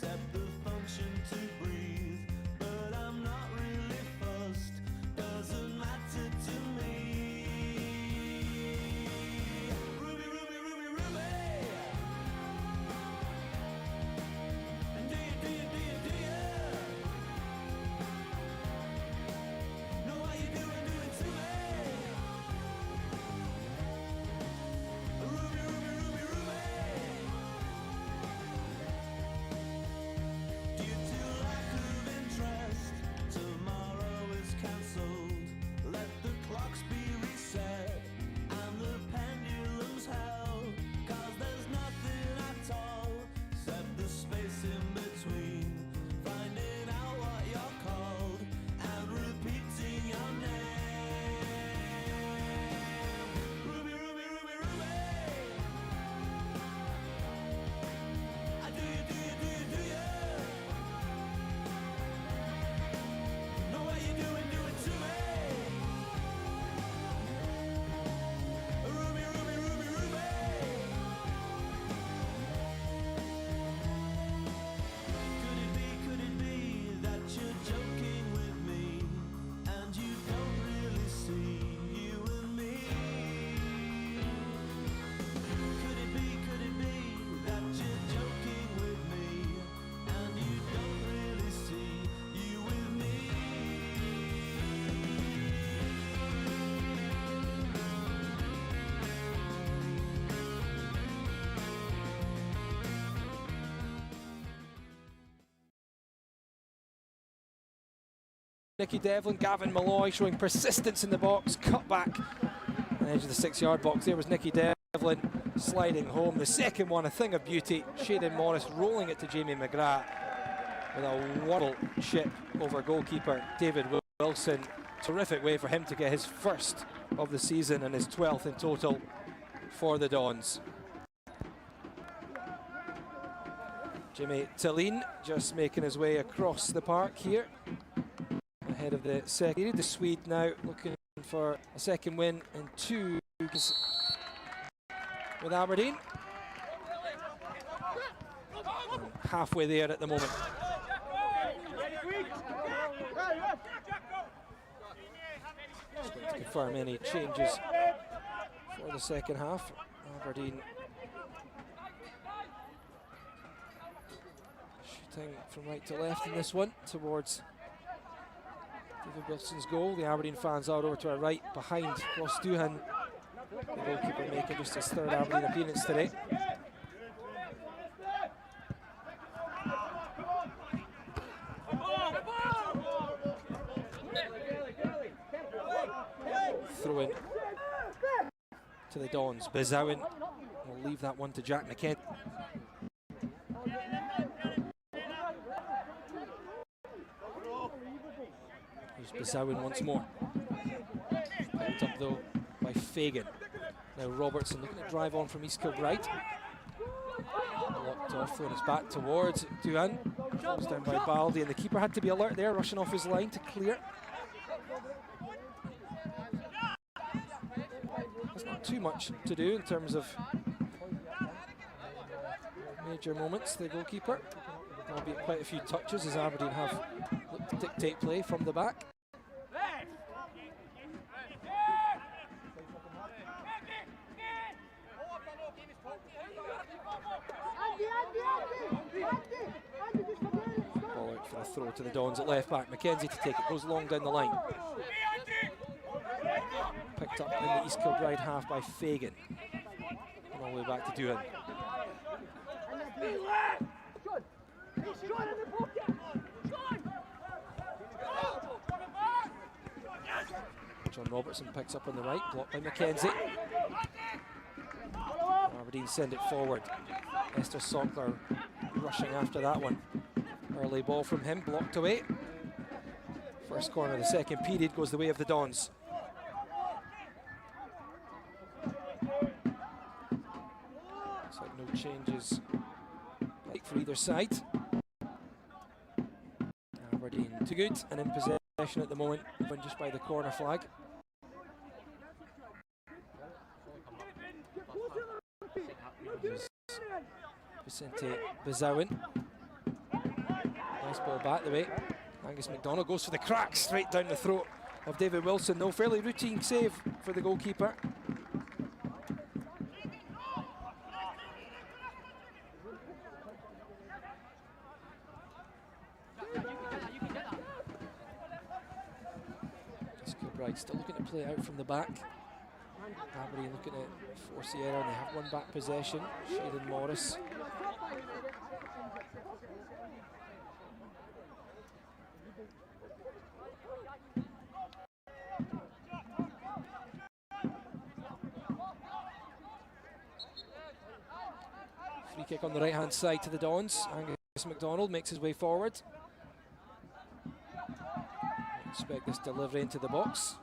[SPEAKER 9] set the function to breathe. But I'm not really fussed, doesn't matter to me. Ruby, Ruby, Ruby, Ruby. And do you know how you doing to me? Ruby, Ruby, Ruby, Ruby. Due to lack of interest, tomorrow is cancelled. Let the clocks be reset and the pendulums held. 'Cause there's nothing at all except the space in between. Finding out what you're called and repeating your name. Ruby, Ruby, Ruby, Ruby. I do you know what you doing to me? Ruby, Ruby, Ruby, Ruby. Could it be that you're joking with me and you don't really see you and me? Could it be that you're joking with me and you don't really see you with me?
[SPEAKER 2] Nicky Devlin, Gavin Malloy showing persistence in the box, cut back on the edge of the 6-yard box. There was Nicky Devlin sliding home. The second one, a thing of beauty. Shaden Morris rolling it to Jamie McGrath with a wobble chip over goalkeeper David Wilson. Terrific way for him to get his first of the season and his 12th in total for the Dons. Jimmy Tillene just making his way across the park here. Ahead of the second period. The Swede now looking for a second win and 2 with Aberdeen. Halfway there at the moment. Just going to confirm any changes for the second half. Aberdeen shooting from right to left in this one towards David Wilson's goal. The Aberdeen fans are over to our right behind Ross Doohan, the goalkeeper making just his third Aberdeen appearance today. Throw in to the Dons. Bizowen will leave that one to Jack McKenzie. Bizowen once more. Picked up though by Fagan. Now Robertson looking to drive on from East Kilbride. Locked off, throwing his back towards Doohan. Falls down by Baldy, and the keeper had to be alert there, rushing off his line to clear. There's not too much to do in terms of major moments, the goalkeeper. There'll be quite a few touches as Aberdeen have looked to dictate play from the back. Ball out for a throw to the Dons at left back. McKenzie to take it, goes long down the line. Picked up in the East Kilbride half by Fagan. And all the way back to Doohan. John Robertson picks up on the right, blocked by McKenzie. Aberdeen send it forward. Esther Sockler rushing after that one. Early ball from him, blocked away. First corner of the second period goes the way of the Dons. Looks like no changes like for either side. Aberdeen too good and in possession at the moment, even just by the corner flag. Vicente Bizowen. Nice ball back the way. Angus MacDonald goes for the crack straight down the throat of David Wilson. No, fairly routine save for the goalkeeper. Kilbride still looking to play out from the back. Aberdeen looking to force the error, and they have one back possession. Shayden Morris. Free kick on the right hand side to the Dons. Angus MacDonald makes his way forward. Expect this delivery into the box.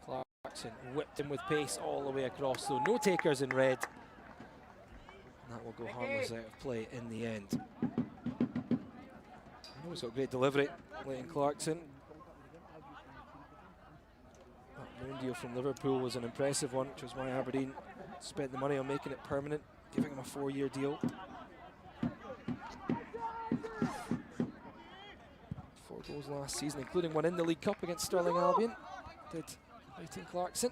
[SPEAKER 2] Clarkson whipped him with pace all the way across, though no takers in red. And that will go harmless out of play in the end. He's got a great delivery, Leighton Clarkson. That loan deal from Liverpool was an impressive one, which was why Aberdeen spent the money on making it permanent, giving him a 4-year deal. 4 goals last season, including one in the League Cup against Stirling Albion. Did Leighton Clarkson.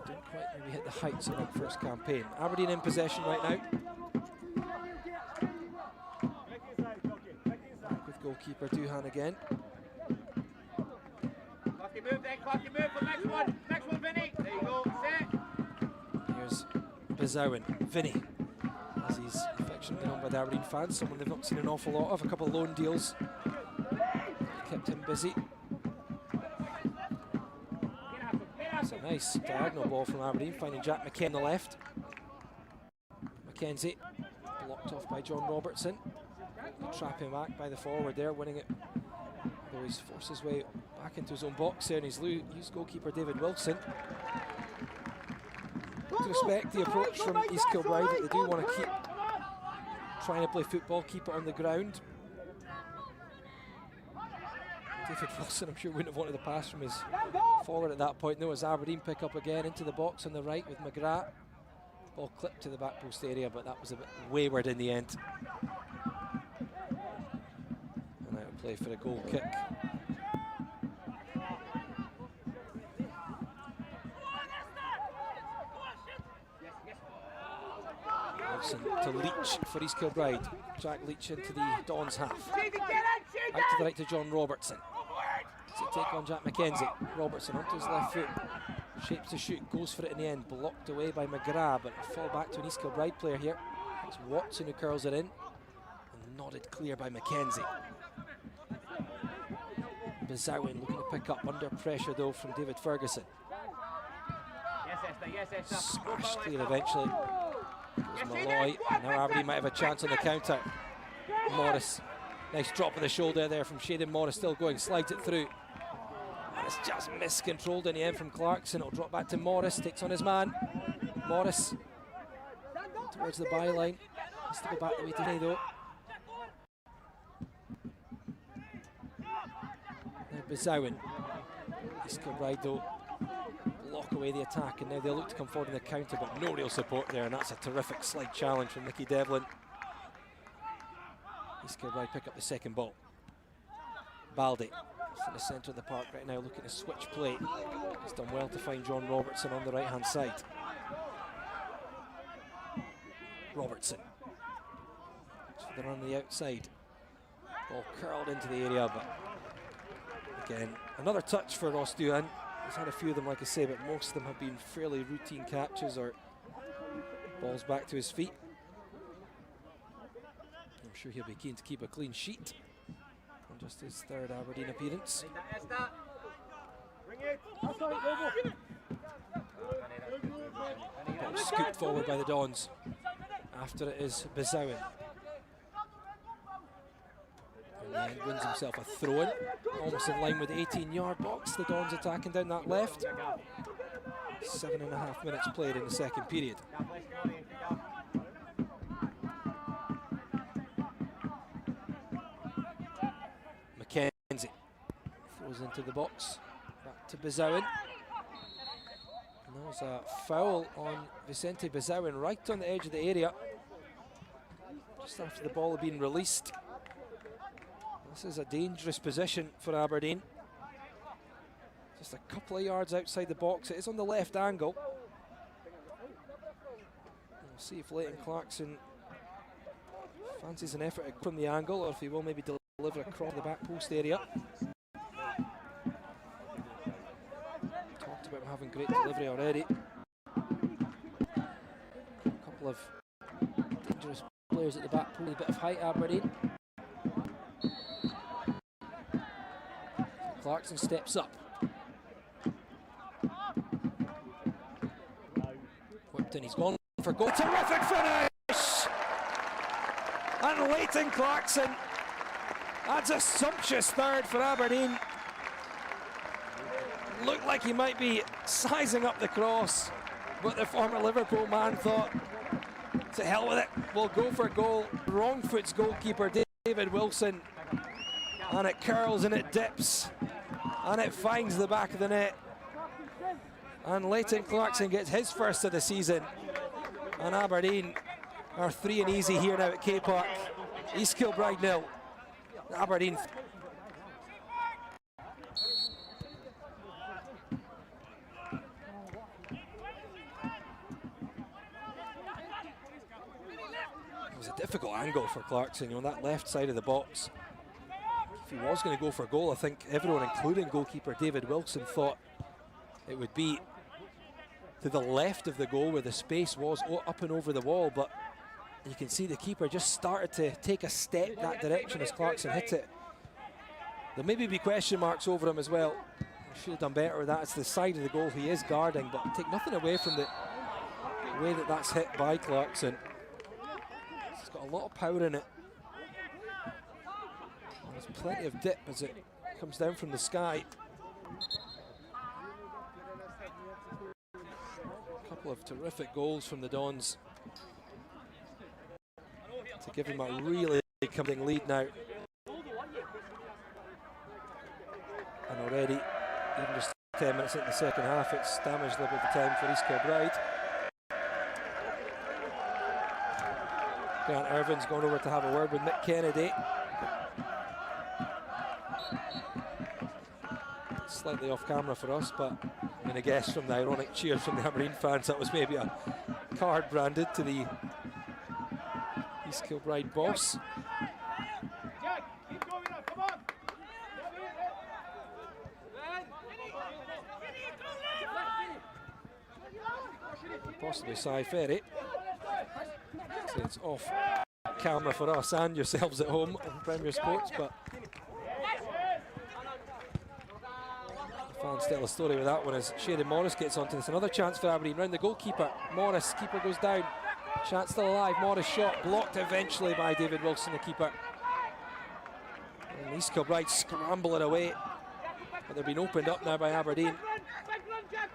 [SPEAKER 2] Didn't quite maybe hit the heights of that first campaign. Aberdeen in possession right now. Back with goalkeeper Duhan again.
[SPEAKER 1] Clocky move then, Clocky move for next one, Vinny. There you go, set.
[SPEAKER 2] Here's Bizowen, Vinny, as he's affectionately known by the Aberdeen fans, someone they've not seen an awful lot of. A couple of loan deals kept him busy. It's a nice diagonal ball from Aberdeen, finding Jack McKenzie on the left. McKenzie blocked off by John Robertson. Trapping back by the forward there, winning it. Though he's forced his way back into his own box there, and he's used goalkeeper David Wilson. To respect the approach from East Kilbride, they do want to keep trying to play football, keep it on the ground. David Wilson, I'm sure, wouldn't have wanted the pass from his forward at that point. No, as Aberdeen pick up again into the box on the right with McGrath. Ball clipped to the back post area, but that was a bit wayward in the end. And out of play for a goal kick. Wilson to Leach for East Kilbride. Jack Leach into the Dons half. Out to the right to John Robertson. To take on Jack McKenzie. Robertson onto his left foot. Shapes to shoot, goes for it in the end. Blocked away by McGrath, but a fall back to an East Kilbride player here. It's Watson who curls it in. And nodded clear by McKenzie. Bizowen looking to pick up under pressure though from David Ferguson. Smashed clear eventually. Goes Malloy. Now Aberdeen might have a chance on the counter. Morris. Nice drop of the shoulder there from Shayden Morris, still going, slides it through. And it's just miscontrolled in the end from Clarkson. It'll drop back to Morris, takes on his man. Morris towards the byline. Has to go back the way today though. Now Bizowen. East Kilbride though block away the attack, and now they'll look to come forward in the counter, but no real support there, and that's a terrific slide challenge from Mickey Devlin. East Kilbride pick up the second ball. Baldy in the centre of the park right now, looking to switch play. He's done well to find John Robertson on the right hand side. Robertson. So they're on the outside. Ball curled into the area, but again, another touch for Ross Duhan. He's had a few of them, like I say, but most of them have been fairly routine catches or balls back to his feet. I'm sure he'll be keen to keep a clean sheet on just his third Aberdeen appearance. Ball scooped forward by the Dons. After it is Bizowen. And then wins himself a throw-in, almost in line with the 18-yard box. The Dons attacking down that left. 7.5 minutes played in the second period. McKenzie throws into the box. Back to Bizowen. Now There's a foul on Vicente Bezowen right on the edge of the area, just after the ball had been released. This is a dangerous position for Aberdeen. Just a couple of yards outside the box. It is on the left angle. We'll see if Leighton Clarkson fancies an effort from the angle, or if he will maybe deliver across the back post area. Talked about him having great delivery already. A couple of dangerous players at the back post, a bit of height, Aberdeen. Clarkson steps up. Whipped in, he's gone for goal. Terrific finish! And Leighton Clarkson adds a sumptuous third for Aberdeen. Looked like he might be sizing up the cross, but the former Liverpool man thought, to hell with it, we'll go for goal. Wrong foot's goalkeeper David Wilson, and it curls and it dips and it finds the back of the net, and Leighton Clarkson gets his first of the season, and Aberdeen are 3 and easy here now at K Park. East Kilbride 0, Aberdeen. It was a difficult angle for Clarkson, you know, that left side of the box. If he was going to go for a goal, I think everyone, including goalkeeper David Wilson, thought it would be to the left of the goal where the space was up and over the wall, but you can see the keeper just started to take a step that direction as Clarkson hit it. There'll maybe be question marks over him as well. He should have done better with that. It's the side of the goal he is guarding, but take nothing away from the way that that's hit by Clarkson. It's got a lot of power in it. There's plenty of dip as it comes down from the sky. A couple of terrific goals from the Dons to give him a really coming lead now. And already, even just 10 minutes into the second half, it's damage level at the time for East Kilbride. Grant Irvin's gone over to have a word with Mick Kennedy. Slightly off camera for us, but I'm going to guess from the ironic cheers from the Aberdeen fans that was maybe a card branded to the East Kilbride boss.
[SPEAKER 1] Jack, keep going up, come on!
[SPEAKER 2] Possibly Cy Ferry. So it's off camera for us and yourselves at home on Premier Sports, but fans tell a story with that one as Shayden Morris gets onto this. Another chance for Aberdeen round the goalkeeper. Morris, keeper goes down. Chance still alive. Morris shot blocked eventually by David Wilson, the keeper. And East Kilbride scramble it away, but they're being opened up now by Aberdeen.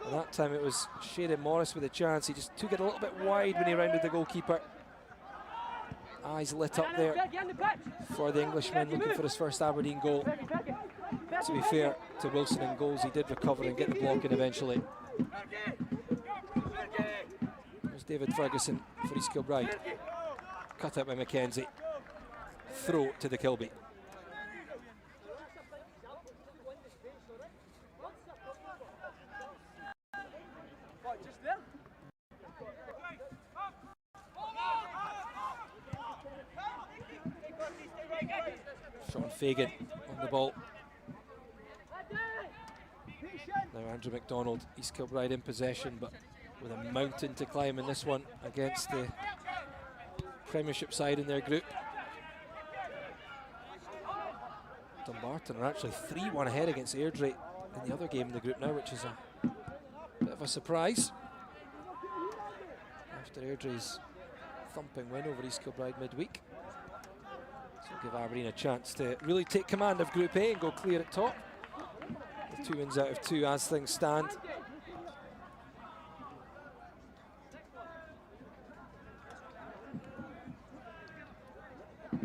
[SPEAKER 2] And that time it was Shayden Morris with a chance. He just took it a little bit wide when he rounded the goalkeeper. Eyes lit up there for the Englishman looking for his first Aberdeen goal. To be fair to Wilson in goals, he did recover and get the block in eventually. There's David Ferguson for East Kilbride. Cut out by McKenzie. Throw to the Kilby. Sean Fagan on the ball. Now Andrew McDonald, East Kilbride in possession, but with a mountain to climb in this one against the Premiership side in their group. Dumbarton are actually 3-1 ahead against Airdrie in the other game in the group now, which is a bit of a surprise after Airdrie's thumping win over East Kilbride midweek. So give Aberdeen a chance to really take command of Group A and go clear at top. With 2 wins out of 2 as things stand. If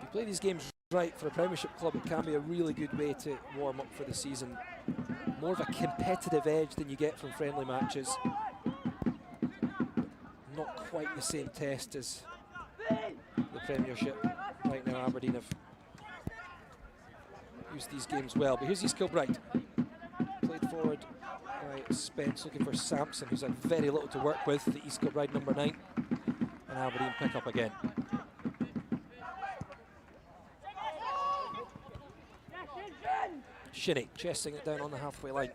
[SPEAKER 2] you play these games right for a Premiership club, it can be a really good way to warm up for the season. more of a competitive edge than you get from friendly matches. Not quite the same test as the Premiership. Right now Aberdeen have used these games well, but here's East Kilbride. Played forward by Spence, looking for Sampson, who's had very little to work with, the East Kilbride number 9, and Aberdeen pick up again. Shinnie chesting it down on the halfway line,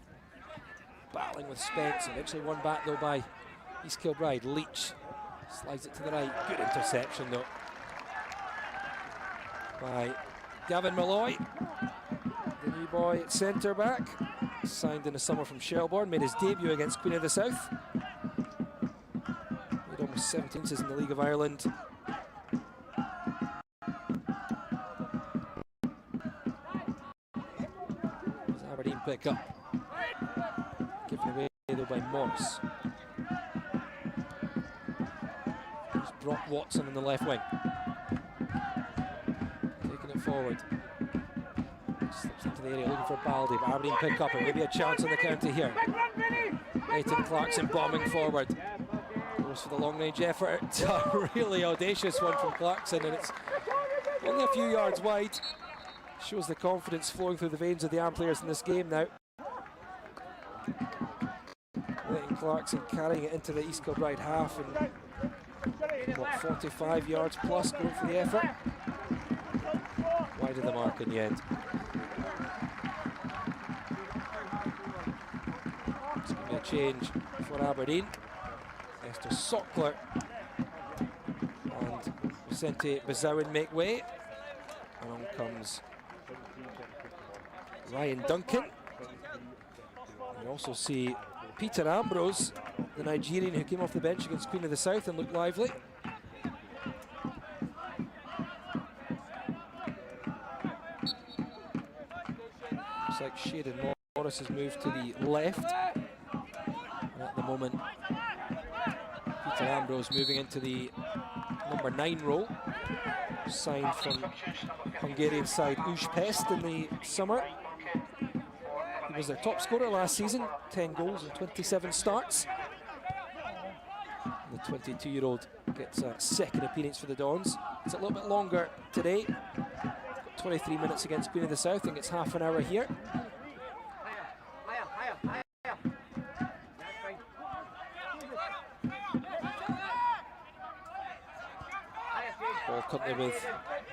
[SPEAKER 2] battling with Spence, eventually won back though by East Kilbride. Leach slides it to the right, good interception though by Gavin Malloy, the new boy at centre back, signed in the summer from Shelbourne, made his debut against Queen of the South, made almost 17 in the League of Ireland. Aberdeen pick up, given away though by Morris. There's Brock Watson in the left wing, taking it forward, slips into the area looking for Baldy, but Aberdeen pick up and maybe a chance on the counter here. Nathan Clarkson bombing forward, goes for the long range effort. A really audacious one from Clarkson, and it's only a few yards wide. Shows the confidence flowing through the veins of the Am players in this game now. Nathan Clarkson carrying it into the East Kilbride half, and what, 45 yards plus going for the effort. Wide of the mark in the end. It's going to be a change for Aberdeen. Esther Sockler and Vicente Bazowin make way. And on comes Ryan Duncan. We also see Peter Ambrose, the Nigerian who came off the bench against Queen of the South and looked lively. Looks like Shaden Morris has moved to the left. And at the moment, Peter Ambrose moving into the number 9 role. Signed from Hungarian side Újpest in the summer. He was their top scorer last season, 10 goals and 27 starts. The 22-year-old gets a second appearance for the Dons. It's a little bit longer today. Got 23 minutes against Queen of the South and gets half an hour here. Ball currently with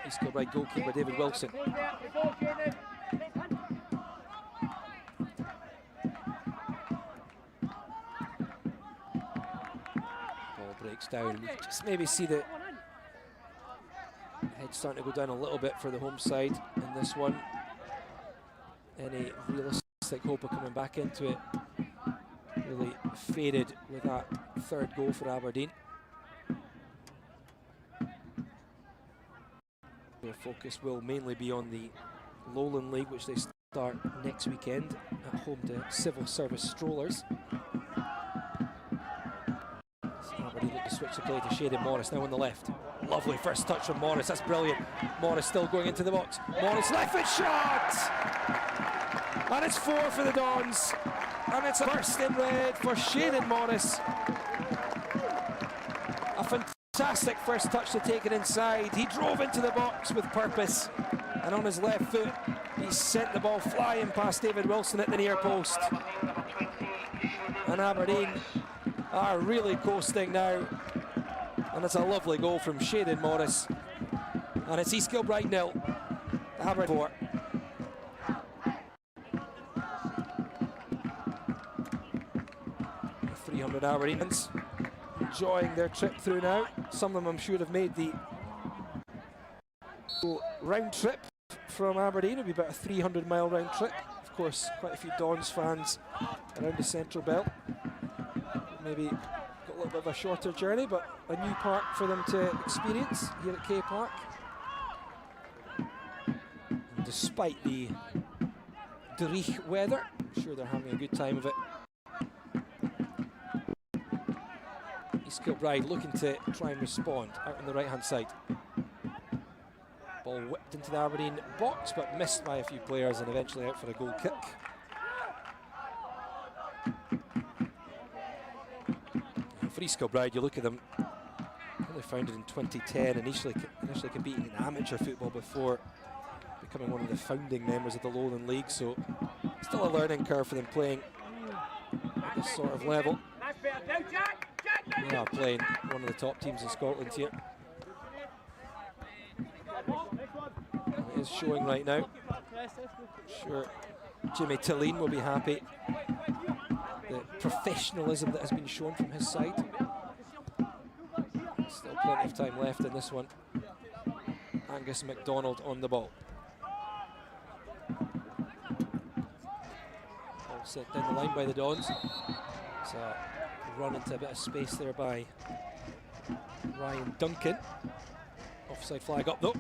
[SPEAKER 2] East Kilbride goalkeeper David Wilson. Ball breaks down. You can just maybe see the head starting to go down a little bit for the home side in this one. Any realistic hope of coming back into it really faded with that third goal for Aberdeen. Their focus will mainly be on the Lowland League, which they start next weekend at home to Civil Service Strollers. Aberdeen look to switch the play to Shaden Morris now on the left. Lovely first touch from Morris, that's brilliant. Morris still going into the box. Morris left foot shot! And it's 4 for the Dons. And it's a burst in red for Shaden Morris. A fantastic first touch to take it inside. He drove into the box with purpose, and on his left foot he sent the ball flying past David Wilson at the near post. And Aberdeen are really coasting now, and it's a lovely goal from Shaden Morris, and it's East Kilbride 0, Aberdeen 4. The 300 Aberdeenians enjoying their trip through now. Some of them I'm sure have made the round trip from Aberdeen. It'll be about a 300-mile round trip. Of course, quite a few Dons fans around the Central Belt. Maybe got a little bit of a shorter journey, but a new park for them to experience here at K Park. And despite the dreich weather, I'm sure they're having a good time of it. East Kilbride looking to try and respond out on the right-hand side. Ball whipped into the Aberdeen box, but missed by a few players and eventually out for a goal kick. for East Kilbride, you look at them, only founded in 2010, initially competing in amateur football before becoming one of the founding members of the Lowland League, so still a learning curve for them playing at this sort of level. They are playing one of the top teams in Scotland here. And it is showing right now. Sure, Jimmy Tilleen will be happy. The professionalism that has been shown from his side. Still plenty of time left in this one. Angus MacDonald on the ball. Ball set down the line by the Dons. It's a run into a bit of space there by Ryan Duncan. Offside flag up though.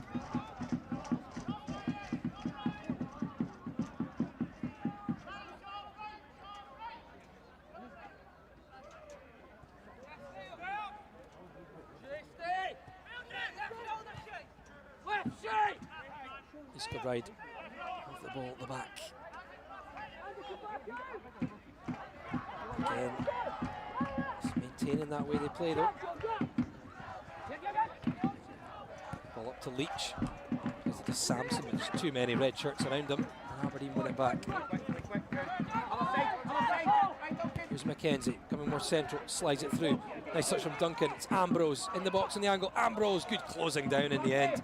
[SPEAKER 2] East Kilbride with the ball at the back. Again, just maintaining that way they play though. Ball up to Leach. Gives it to Sampson, but there's too many red shirts around him. And Aberdeen win it back. Here's Mackenzie, coming more central, slides it through. Nice touch from Duncan. It's Ambrose in the box in the angle. Ambrose, good closing down in the end.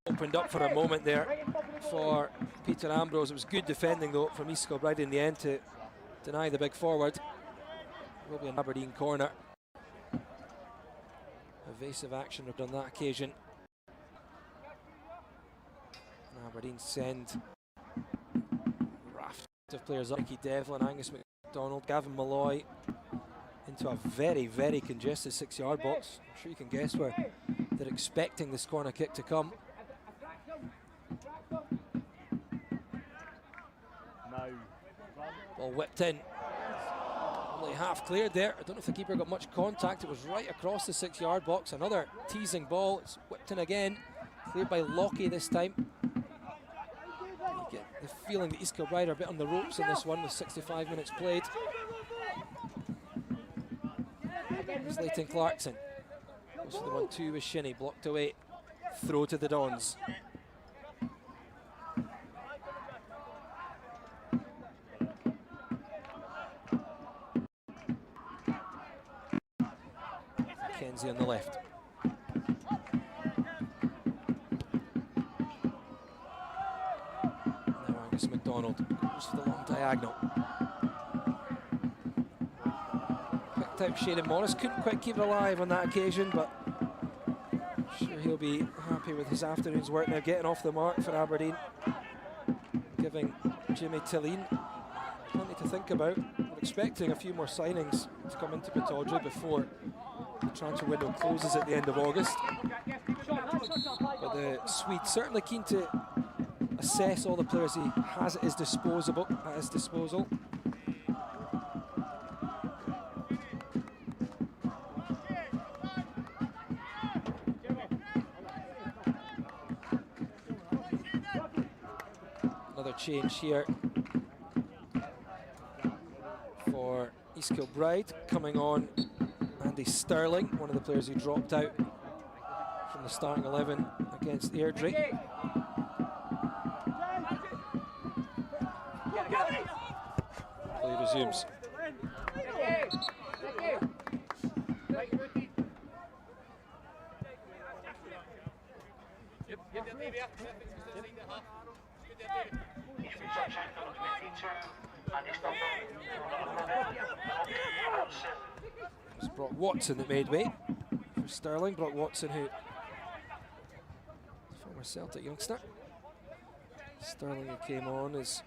[SPEAKER 2] Opened up for a moment there for Peter Ambrose. It was good defending though from East Kilbride in the end to deny the big forward. Will be an Aberdeen corner. Evasive action on that occasion. And Aberdeen send raft of players up. Nicky Devlin, Angus MacDonald, Gavin Malloy into a very, very congested 6-yard box. I'm sure you can guess where they're expecting this corner kick to come. Ball whipped in. Only half cleared there. I don't know if the keeper got much contact. It was right across the 6-yard box. Another teasing ball. It's whipped in again. Cleared by Lockie this time. You get the feeling that East Kilbride are a bit on the ropes in this one with 65 minutes played. Leighton Clarkson goes for the 1-2 with Shinnie, blocked away. Throw to the Dons. Mackenzie on the left. Now Angus MacDonald goes for the long diagonal. Out Shayden Morris, couldn't quite keep it alive on that occasion, but I'm sure he'll be happy with his afternoon's work now, getting off the mark for Aberdeen, giving Jimmy Tilleen plenty to think about. We're expecting a few more signings to come into Pittodrie before the transfer window closes at the end of August, but the Swede certainly keen to assess all the players he has at his disposal. Change here for East Kilbride. Coming on, Andy Sterling, one of the players who dropped out from the starting 11 against Airdrie. Play resumes. It was Brock Watson that made way for Sterling. Brock Watson, who former Celtic youngster. Sterling, who came on, is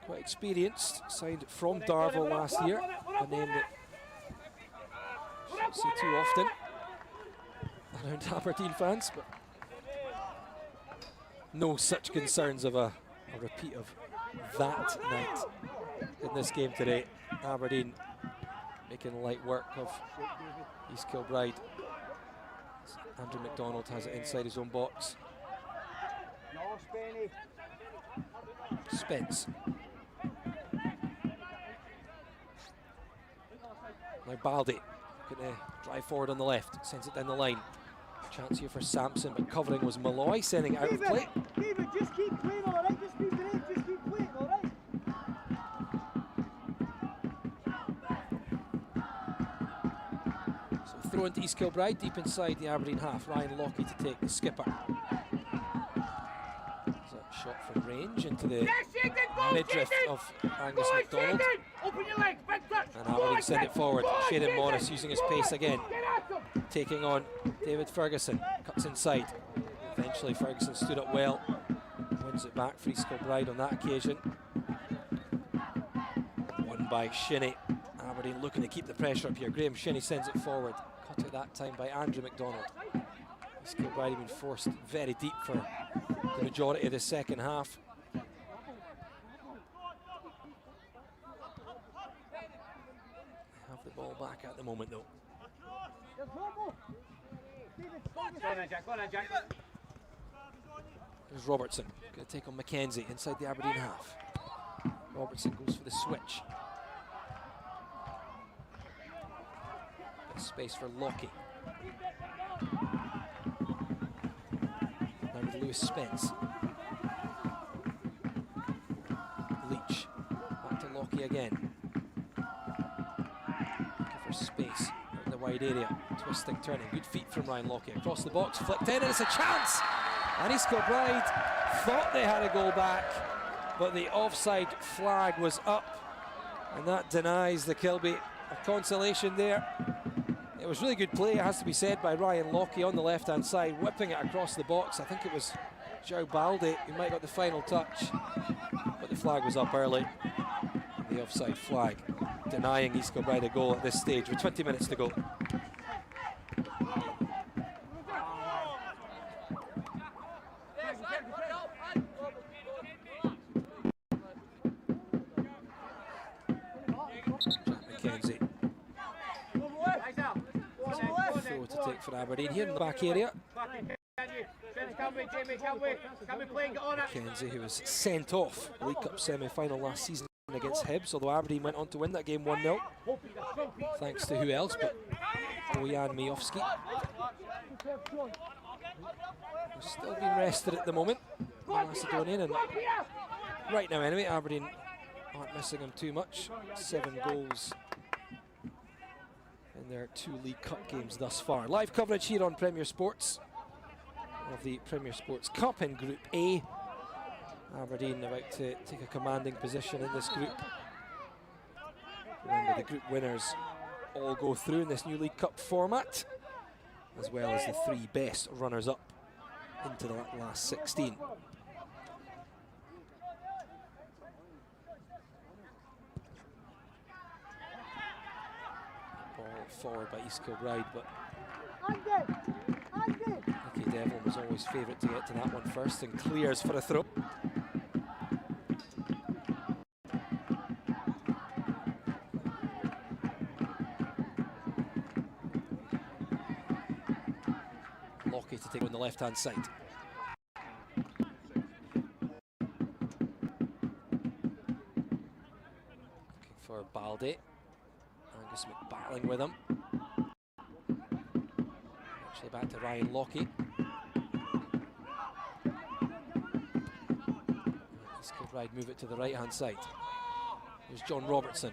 [SPEAKER 2] quite experienced. Signed from Darvel last year, a name that you don't see too often around Aberdeen fans, but no such concerns of a repeat of that night in this game today. Aberdeen making light work of East Kilbride. Andrew MacDonald has it inside his own box. Spence. Now Baldy going to drive forward on the left, sends it down the line. Chance here for Sampson, but covering was Malloy, sending it out of play.
[SPEAKER 10] David, just keep playing, all right? Just keep playing, all right?
[SPEAKER 2] So throw into East Kilbride, deep inside the Aberdeen half. Ryan Lockey to take the skipper. There's a shot from range into the midriff of Angus MacDonald. And Aberdeen send it forward. Shayden Morris using his pace again. Taking on David Ferguson, cuts inside. Eventually Ferguson stood up well, wins it back for East Kilbride on that occasion. Won by Shinnie. Aberdeen looking to keep the pressure up here. Graham Shinnie sends it forward. Caught it that time by Andrew MacDonald. East Kilbride have been forced very deep for the majority of the second half. They have the ball back at the moment though. There's Robertson, going to take on Mackenzie inside the Aberdeen half. Robertson goes for the switch. There's space for Lockey. Now with Lewis Spence. Leach, back to Lockey again. Looking for space in the wide area. Twisting, turning, good feet from Ryan Lockey. Across the box, flicked in, and it's a chance! And East Kilbride thought they had a goal back, but the offside flag was up, and that denies the Kilby a consolation there. It was really good play, it has to be said, by Ryan Lockey on the left-hand side, whipping it across the box. I think it was Joe Baldy who might have got the final touch, but the flag was up early. The offside flag denying East Kilbride a goal at this stage with 20 minutes to go. Mackenzie. Throw to take for Aberdeen here in the back area. Mackenzie, who was sent off League Cup semi-final last season against Hibs, although Aberdeen went on to win that game 1-0. Thanks to who else but Bojan Mijowski. Who's still being rested at the moment, Macedonian, and right now anyway, Aberdeen aren't missing him too much. 7 goals in their 2 League Cup games thus far. Live coverage here on Premier Sports of the Premier Sports Cup in Group A. Aberdeen about to take a commanding position in this group. Remember, the group winners all go through in this new League Cup format, as well as the 3 best runners-up into the last 16. Ball forward by East Kilbride, but Nicky Devlin was always favourite to get to that one first and clears for a throw. Lockey to take on the left-hand side. Looking for Baldy. Angus McBattling with him. Actually back to Ryan Lockey. East Kilbride move it to the right-hand side. There's John Robertson.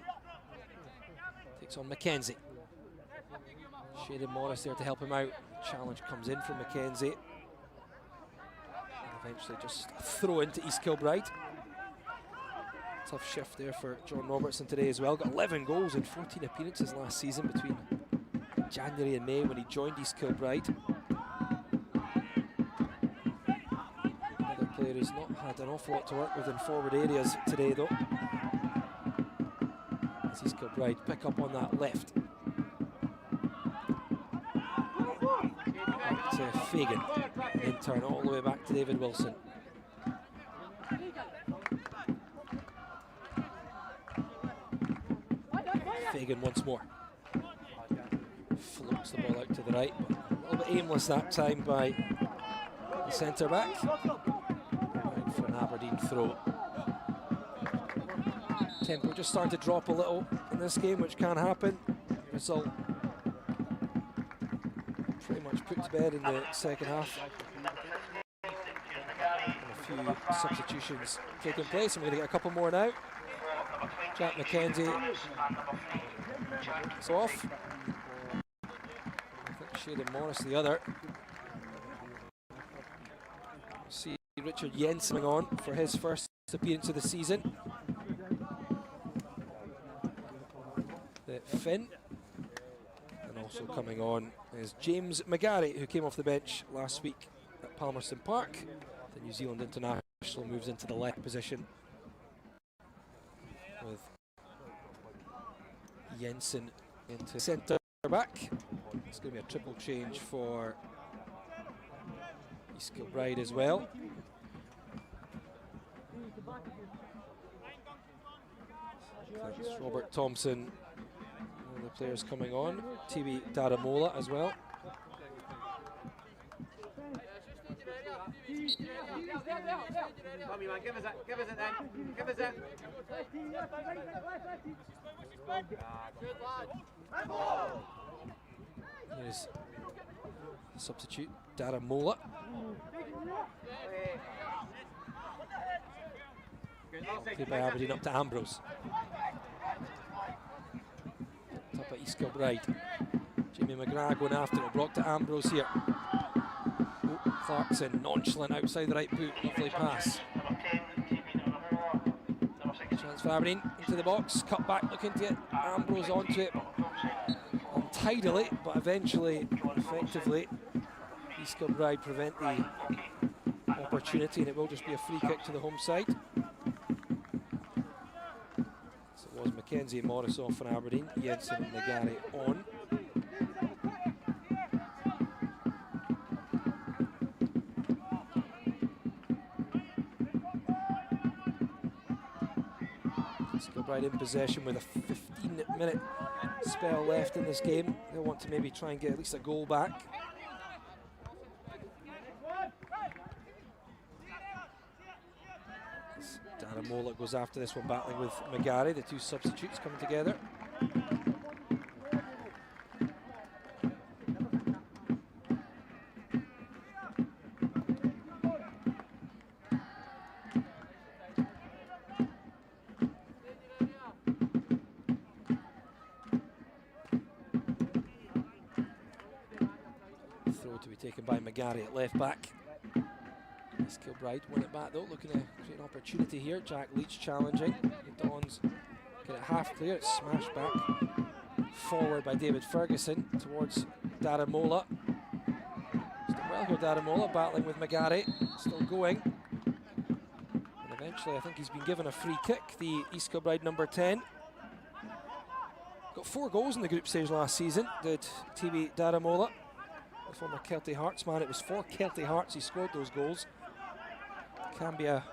[SPEAKER 2] Takes on Mackenzie. Shayden Morris there to help him out. Challenge comes in from Mackenzie. And eventually just a throw into East Kilbride. Tough shift there for John Robertson today as well. Got 11 goals in 14 appearances last season between January and May when he joined East Kilbride. Another player who's not had an awful lot to work with in forward areas today though. As East Kilbride pick up on that left. Back to Fagan. And then turn all the way back to David Wilson. Fagan once more. Floats the ball out to the right, but a little bit aimless that time by the centre back. Right for an Aberdeen throw. Tempo just starting to drop a little in this game, which can happen. result pretty much put to bed in the second half. And a few substitutions taking place, and we're going to get a couple more now. Jack McKenzie is off. I think Shaden Morris the other. See Richard Jensen on for his first appearance of the season. The Finn. And also coming on is James McGarry, who came off the bench last week at Palmerston Park. The New Zealand international moves into the left position with Jensen into centre back. It's going to be a triple change for East Kilbride as well. Thanks Robert Thompson, one of the players coming on. TV Daramola as well.
[SPEAKER 1] Tommy, man, give us it then. Give us it.
[SPEAKER 2] Here's substitute Daramola. Played by Aberdeen up to Ambrose. Up at East Kilbride. Jamie McGrath going after it. Brought to Ambrose here. Oh, Clarkson nonchalant outside the right boot. Lovely pass. Chance for Aberdeen into the box. Cut back looking to get Ambrose onto it. Untidily, but eventually, effectively, East Kilbride prevent the opportunity, and it will just be a free kick to the home side. So it was McKenzie and Morris off for Aberdeen, Jensen and McGarry on. East Kilbride in possession with a 15-minute spell left in this game. They'll want to maybe try and get at least a goal back. Daramola goes after this one, battling with McGarry, the two substitutes coming together. Throw to be taken by McGarry at left back. East Kilbride win it back though, looking to create an opportunity here. Jack Leach challenging. The Dons get it half clear. It's smashed back forward by David Ferguson towards Daramola. Still well here, Daramola battling with McGarry. Still going. And eventually I think he's been given a free kick, the East Kilbride number 10. Got 4 goals in the group stage last season, did TB Daramola. The former Kelty Hearts man. It was for Kelty Hearts he scored those goals. Can be a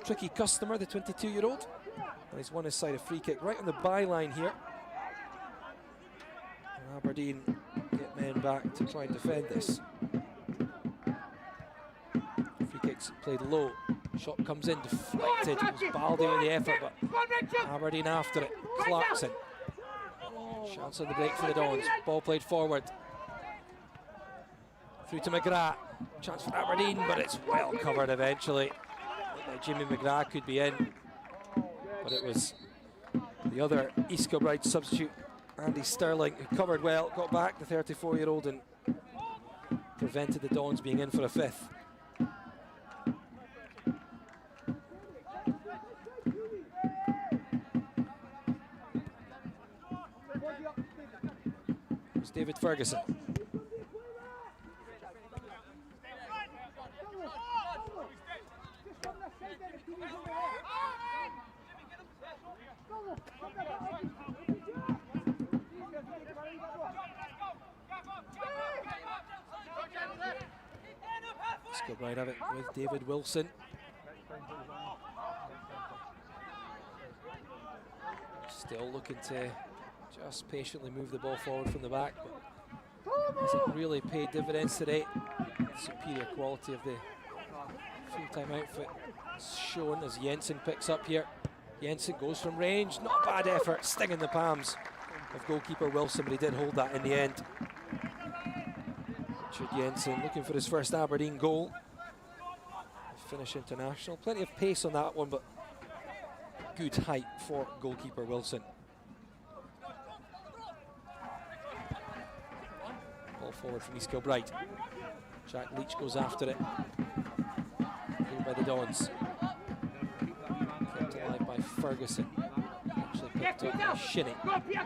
[SPEAKER 2] tricky customer, the 22-year-old. And he's won his side a free kick right on the byline here. And Aberdeen get men back to try and defend this. Free kicks played low. Shot comes in, deflected. It was Baldy with the effort, but Aberdeen after it. Clarkson. Chance on the break for the Dons. Ball played forward. Through to McGrath. Chance for Aberdeen, but it's well covered eventually. Looked like Jimmy McGrath could be in, but it was the other East Kilbride substitute, Andy Sterling, who covered well, got back the 34-year-old and prevented the Dons being in for a fifth. It's David Ferguson. Let's go right of it with David Wilson. Still looking to just patiently move the ball forward from the back, but hasn't really paid dividends today. Superior quality of the full-time outfit is shown as Jensen picks up here. Jensen goes from range, not a bad effort, stinging the palms of goalkeeper Wilson, but he did hold that in the end. Richard Jensen looking for his first Aberdeen goal. Finnish international. Plenty of pace on that one, but good height for goalkeeper Wilson. Ball forward from East Kilbride. Jack Leach goes after it. Played by the Dons. Kept alive by Ferguson. Actually picked up by Shinnie. Aberdeen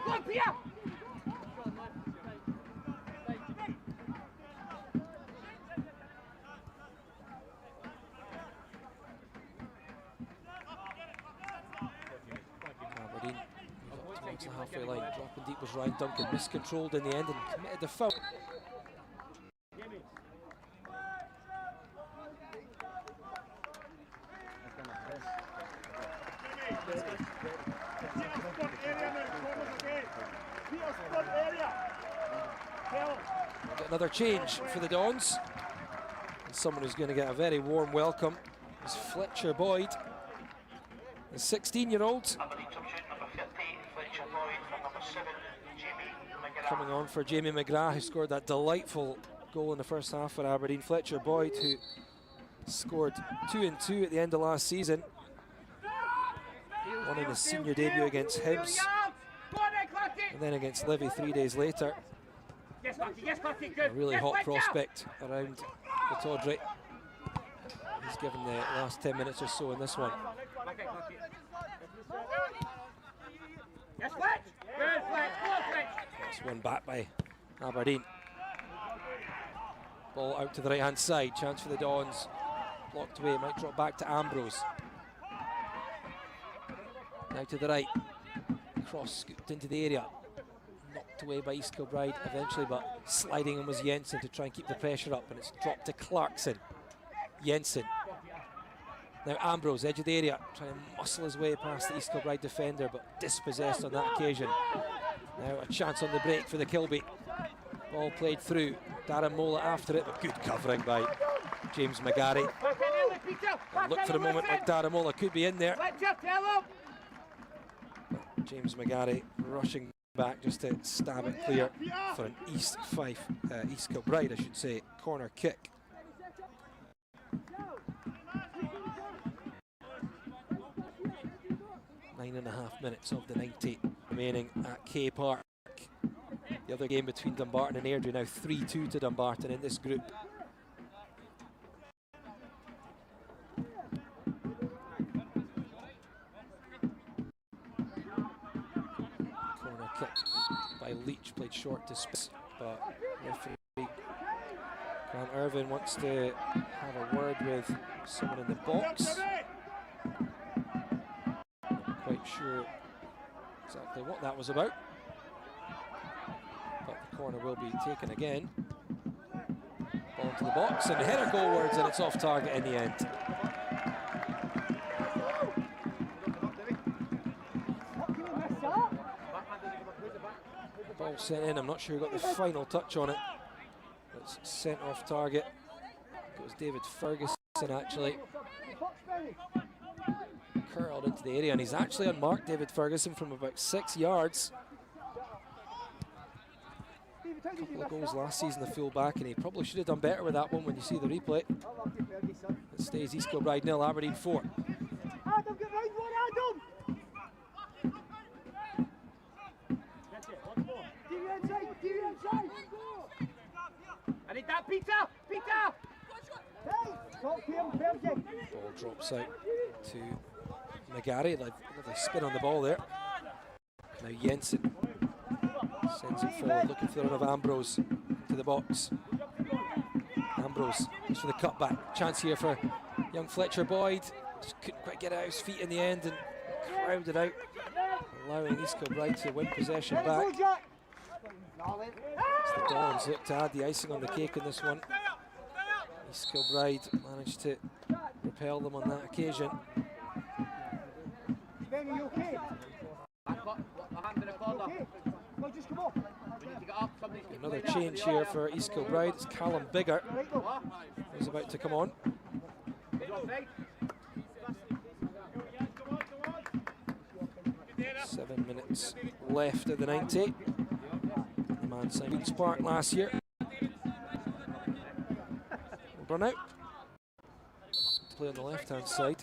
[SPEAKER 2] towards the halfway line. Dropping deep was Ryan Duncan. Miscontrolled in the end and committed the foul. Get another change for the Dons. And someone who's going to get a very warm welcome is Fletcher Boyd, the 16-year-old. Coming on for Jamie McGrath, who scored that delightful goal in the first half for Aberdeen. Fletcher Boyd, who scored 2 and 2 at the end of last season. One in his senior debut against Hibs, and then against Livy 3 days later. A really hot prospect around the Tawdry. He's given the last 10 minutes or so in this one. That's one back by Aberdeen. Ball out to the right-hand side. Chance for the Dons. Blocked away. Might drop back to Ambrose. Now to the right. Cross scooped into the area. Knocked away by East Kilbride eventually, but sliding in was Jensen to try and keep the pressure up, and it's dropped to Clarkson. Jensen. Now Ambrose, edge of the area, trying to muscle his way past the East Kilbride defender, but dispossessed on that occasion. Now a chance on the break for the Kilby. Ball played through. Darren Mola after it, but good covering by James McGarry. Looked for a moment like Darren Mola could be in there. But James McGarry rushing back just to stab it clear for an East Kilbride, I should say, corner kick. Nine and a half minutes of the 90 remaining at K Park. The other game between Dumbarton and Airdrie, now 3-2 to Dumbarton in this group. Corner kick by Leach, played short to Spitz, but referee Grant Irvin wants to have a word with someone in the box. Not quite sure exactly what that was about, but the corner will be taken again. Ball into the box and header goalwards, and it's off target in the end. Ball sent in, I'm not sure who got the final touch on it. It's sent off target. It was David Ferguson actually. Curled into the area, and he's actually unmarked, David Ferguson, from about 6 yards. A couple of goals last season, the full back, and he probably should have done better with that one when you see the replay. It stays East Kilbride 0, Aberdeen 4.
[SPEAKER 10] Adam, get round one, Adam! Give you inside!
[SPEAKER 1] I need that, Peter! Peter!
[SPEAKER 2] Ball drops out to McGarry. Lovely spin on the ball there. Now Jensen sends it forward, looking for the run of Ambrose to the box. Ambrose goes for the cutback. Chance here for young Fletcher Boyd. Just couldn't quite get out his feet in the end and crowded out, allowing East Kilbride to win possession back. As the Dons look to add the icing on the cake in this one. East Kilbride managed to repel them on that occasion. Another change here for East Kilbride. It's Callum Bigger who's about to come on. 7 minutes left of the 90. The man signed Queen's Park last year. Run out. To play on the left-hand side.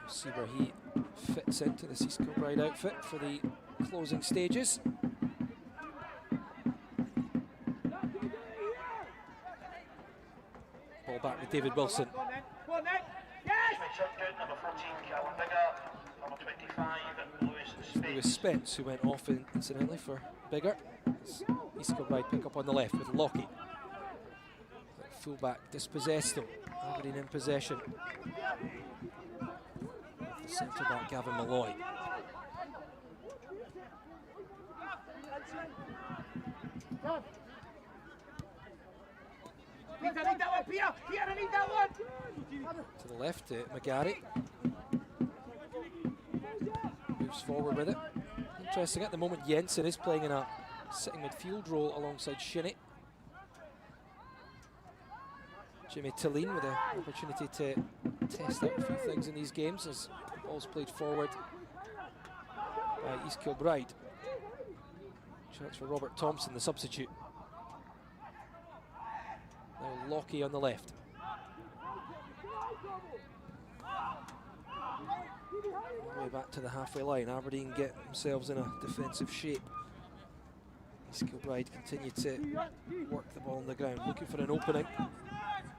[SPEAKER 2] See where he fits into the East Kilbride outfit for the closing stages. Ball back with David Wilson. Lewis Spence, who went off incidentally for Biggar. East Kilbride pick up on the left with Lockie. Fullback dispossessed them. Aberdeen in possession. The centre back Gavin Malloy. To the left, McGarry moves forward with it. Interesting at the moment, Jensen is playing in a sitting midfield role alongside Shinnie. Jimmy Tillene with an opportunity to test out a few things in these games as the ball's played forward by East Kilbride. Chance for Robert Thompson, the substitute. Now Lockie on the left. All the way back to the halfway line. Aberdeen get themselves in a defensive shape. East Kilbride continue to work the ball on the ground, looking for an opening.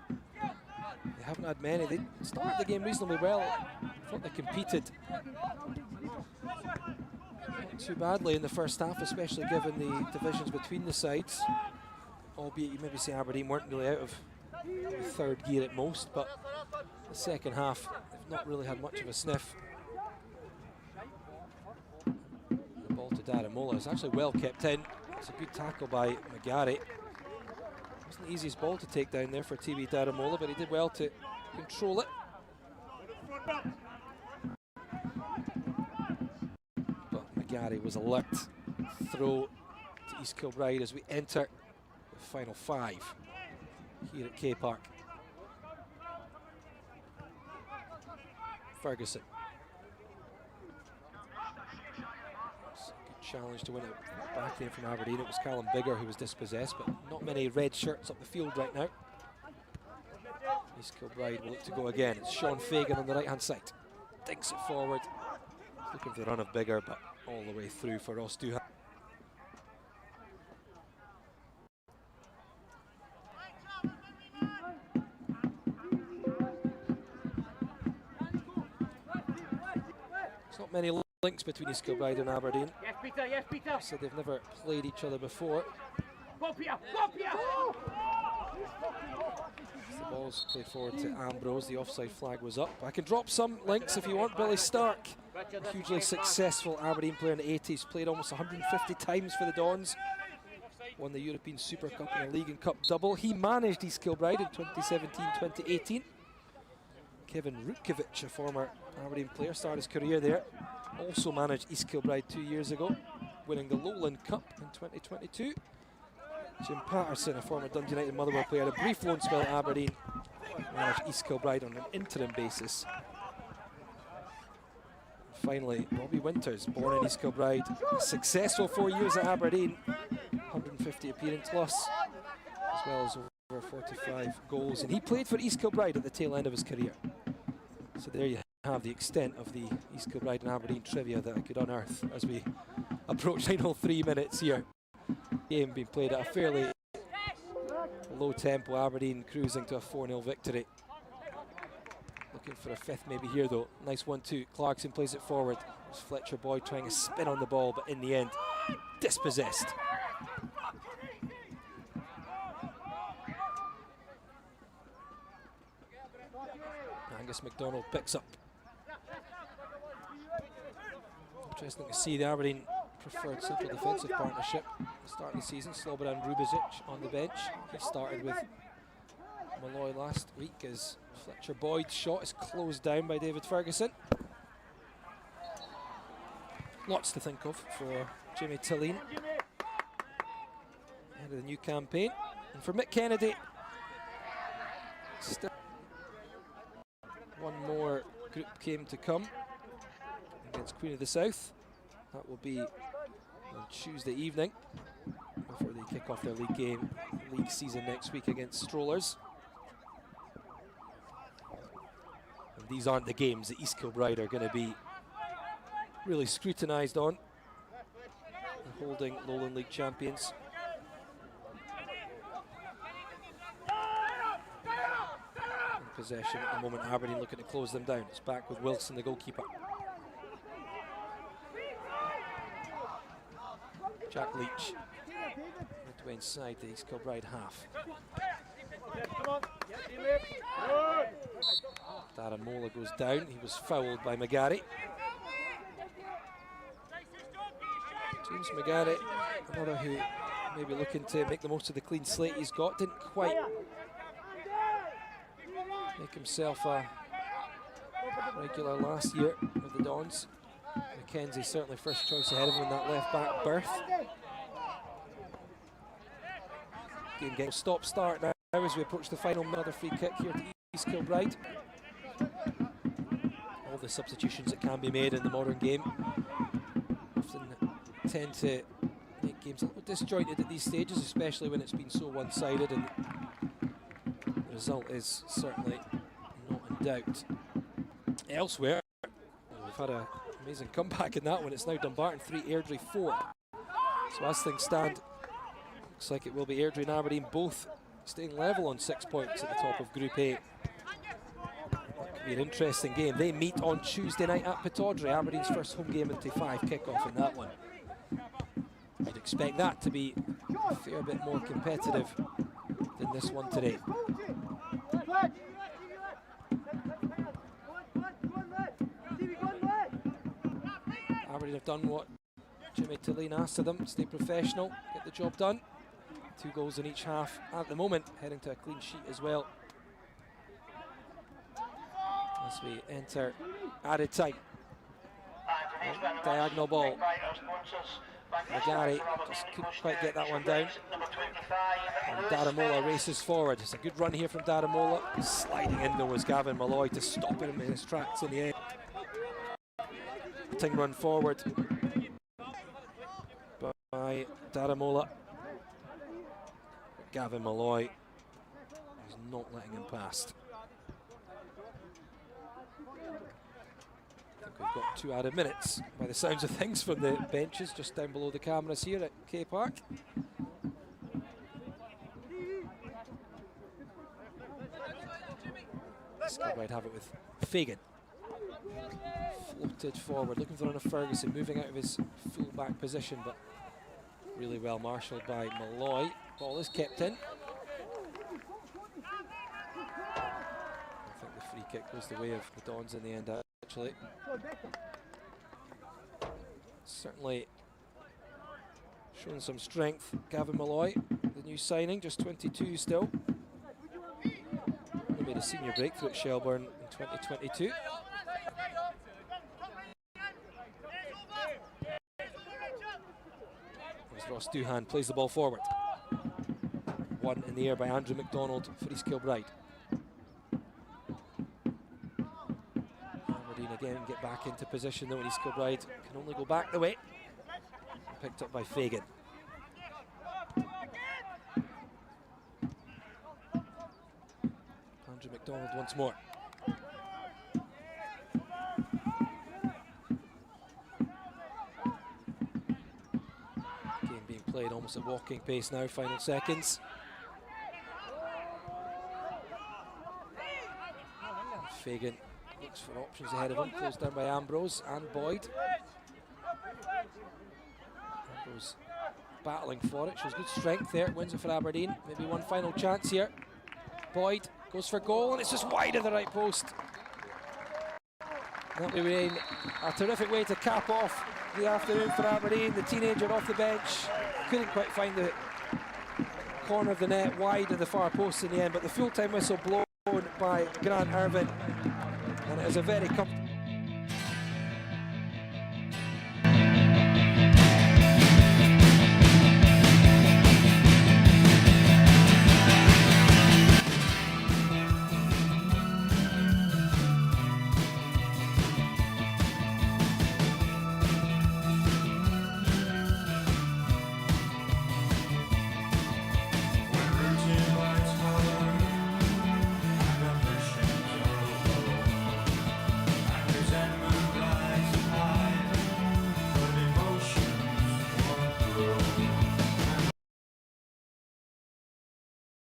[SPEAKER 2] They haven't had many. They started the game reasonably well. I thought they competed not too badly in the first half, especially given the divisions between the sides. Albeit you maybe say Aberdeen weren't really out of third gear at most, but the second half they've not really had much of a sniff. The ball to Daramola is actually well kept in. It's a good tackle by McGarry. Wasn't the easiest ball to take down there for TB Daramola, but he did well to control it. But McGarry was alert. Throw to East Kilbride as we enter the final 5 here at K Park. Ferguson. Challenge to win it back there from Aberdeen. It was Callum Biggar who was dispossessed, but not many red shirts up the field right now. East Kilbride will look to go again. It's Sean Fagan on the right hand side. Dinks it forward. Looking for the run of Biggar, but all the way through for Ross Duhan. There's not many links between East Kilbride and Aberdeen.
[SPEAKER 1] Yes, Peter, yes, Peter.
[SPEAKER 2] So they've never played each other before.
[SPEAKER 1] Go, Peter, go, Peter.
[SPEAKER 2] The ball's played forward to Ambrose. The offside flag was up. I can drop some links if you want. Billy Stark, a hugely successful Aberdeen player in the 80s, played almost 150 times for the Dons. Won the European Super Cup and a League and Cup double. He managed East Kilbride in 2017-2018. Kevin Rutkiewicz, a former Aberdeen player, started his career there. Also managed East Kilbride 2 years ago, winning the Lowland Cup in 2022. Jim Patterson, a former Dundee United Motherwell player, a brief loan spell at Aberdeen, managed East Kilbride on an interim basis. And finally, Robbie Winters, born in East Kilbride, successful 4 years at Aberdeen, 150 appearance plus, as well as over 45 goals. And he played for East Kilbride at the tail end of his career. So there you have the extent of the East Kilbride and Aberdeen trivia that I could unearth as we approach final 3 minutes here. Game being played at a fairly low tempo. Aberdeen cruising to a 4-0 victory. Looking for a fifth maybe here though. Nice 1-2. Clarkson plays it forward. There's Fletcher Boyd trying to spin on the ball, but in the end, dispossessed. Angus MacDonald picks up. Interesting to see the Aberdeen preferred central defensive partnership starting the season. Slobodan Rubizic on the bench. He started with Malloy last week as Fletcher Boyd's shot is closed down by David Ferguson. Lots to think of for Jimmy Tillene ahead of the new campaign. And for Mick Kennedy, still group game to come against Queen of the South. That will be on Tuesday evening before they kick off their league season next week against Strollers. And these aren't the games that East Kilbride are going to be really scrutinised on, holding Lowland League champions. In possession at the moment, Aberdeen looking to close them down. It's back with Wilson, the goalkeeper. Jack Leach, midway inside the East Kilbride half. Daramola goes down, he was fouled by McGarry. James McGarry, another who may be looking to make the most of the clean slate he's got. Didn't quite make himself a regular last year with the Dons. McKenzie certainly first choice ahead of him in that left back berth. Game getting stop-start now as we approach the final. Another free kick here to East Kilbride. All the substitutions that can be made in the modern game often tend to make games a little disjointed at these stages, especially when it's been so one-sided, and the result is certainly not in doubt. Elsewhere, we've had an amazing comeback in that one. It's now Dumbarton 3, Airdrie 4. So as things stand, looks like it will be Airdrie and Aberdeen both staying level on 6 points at the top of Group A. That could be an interesting game. They meet on Tuesday night at Pittodrie. Aberdeen's first home game into 5 kick-off in that one. I'd expect that to be a fair bit more competitive than this one today. Aberdeen have done what Jimmy Tulane asked of them: stay professional, get the job done. 2 goals in each half at the moment, heading to a clean sheet as well as we enter added time. Diagonal ball. McGarry just couldn't quite get that one down. And Daramola races forward. It's a good run here from Daramola. Sliding in there was Gavin Malloy to stop him in his tracks in the end. Ting run forward by Daramola. Gavin Malloy is not letting him past. We've got 2 added minutes by the sounds of things from the benches just down below the cameras here at K Park. Kilbride have it with Fagan. Floated forward, looking for Anna Ferguson, moving out of his full-back position, but really well marshalled by Malloy. Ball is kept in. I think the free kick goes the way of the Dons in the end, actually. Certainly showing some strength. Gavin Malloy, the new signing, just 22 still. He made a senior breakthrough at Shelbourne in 2022. As Ross Doohan plays the ball forward. One in the air by Andrew McDonald for East Kilbride. Again, get back into position though, and East Kilbride can only go back the way. Picked up by Fagan. Andrew McDonald once more. Game being played almost at walking pace now, final seconds. Fagan looks for options ahead of him, closed down by Ambrose and Boyd. Ambrose battling for it, shows good strength there, wins it for Aberdeen. Maybe one final chance here. Boyd goes for goal, and it's just wide of the right post. That will be a terrific way to cap off the afternoon for Aberdeen. The teenager off the bench couldn't quite find the corner of the net, wide of the far post in the end, but the full-time whistle blown by Grant Irvin. And it is a very comfortable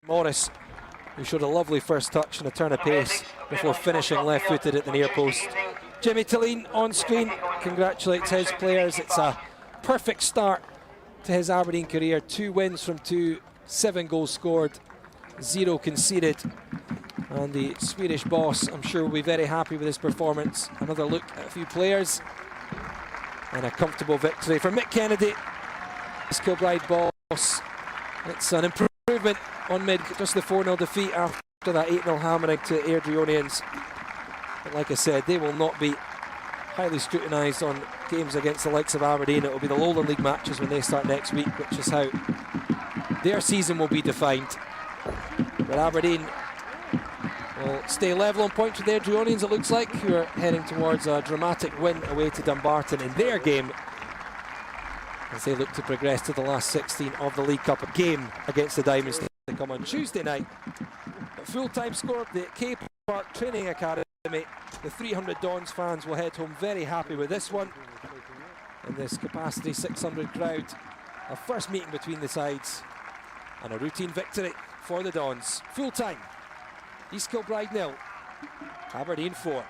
[SPEAKER 2] Morris, who showed a lovely first touch and a turn of pace before finishing left-footed at the near post. Jimmy Tilleen on screen congratulates his players. It's a perfect start to his Aberdeen career. 2 wins from 2, 7 goals scored, 0 conceded. And the Swedish boss, I'm sure, will be very happy with his performance. Another look at a few players. And a comfortable victory for Mick Kennedy. This Kilbride boss. It's an improvement on mid, just the 4-0 defeat after that 8-0 hammering to Airdrieonians. But like I said, they will not be highly scrutinised on games against the likes of Aberdeen. It will be the Lowland League matches when they start next week, which is how their season will be defined. But Aberdeen will stay level on points with the Airdrieonians, it looks like, who are heading towards a dramatic win away to Dumbarton in their game as they look to progress to the last 16 of the League Cup. A game against the Diamonds to come on Tuesday night. But full-time score, the K Park Training Academy. The 300 Dons fans will head home very happy with this one. In this capacity 600 crowd. A first meeting between the sides and a routine victory for the Dons. Full-time, East Kilbride 0, Aberdeen 4.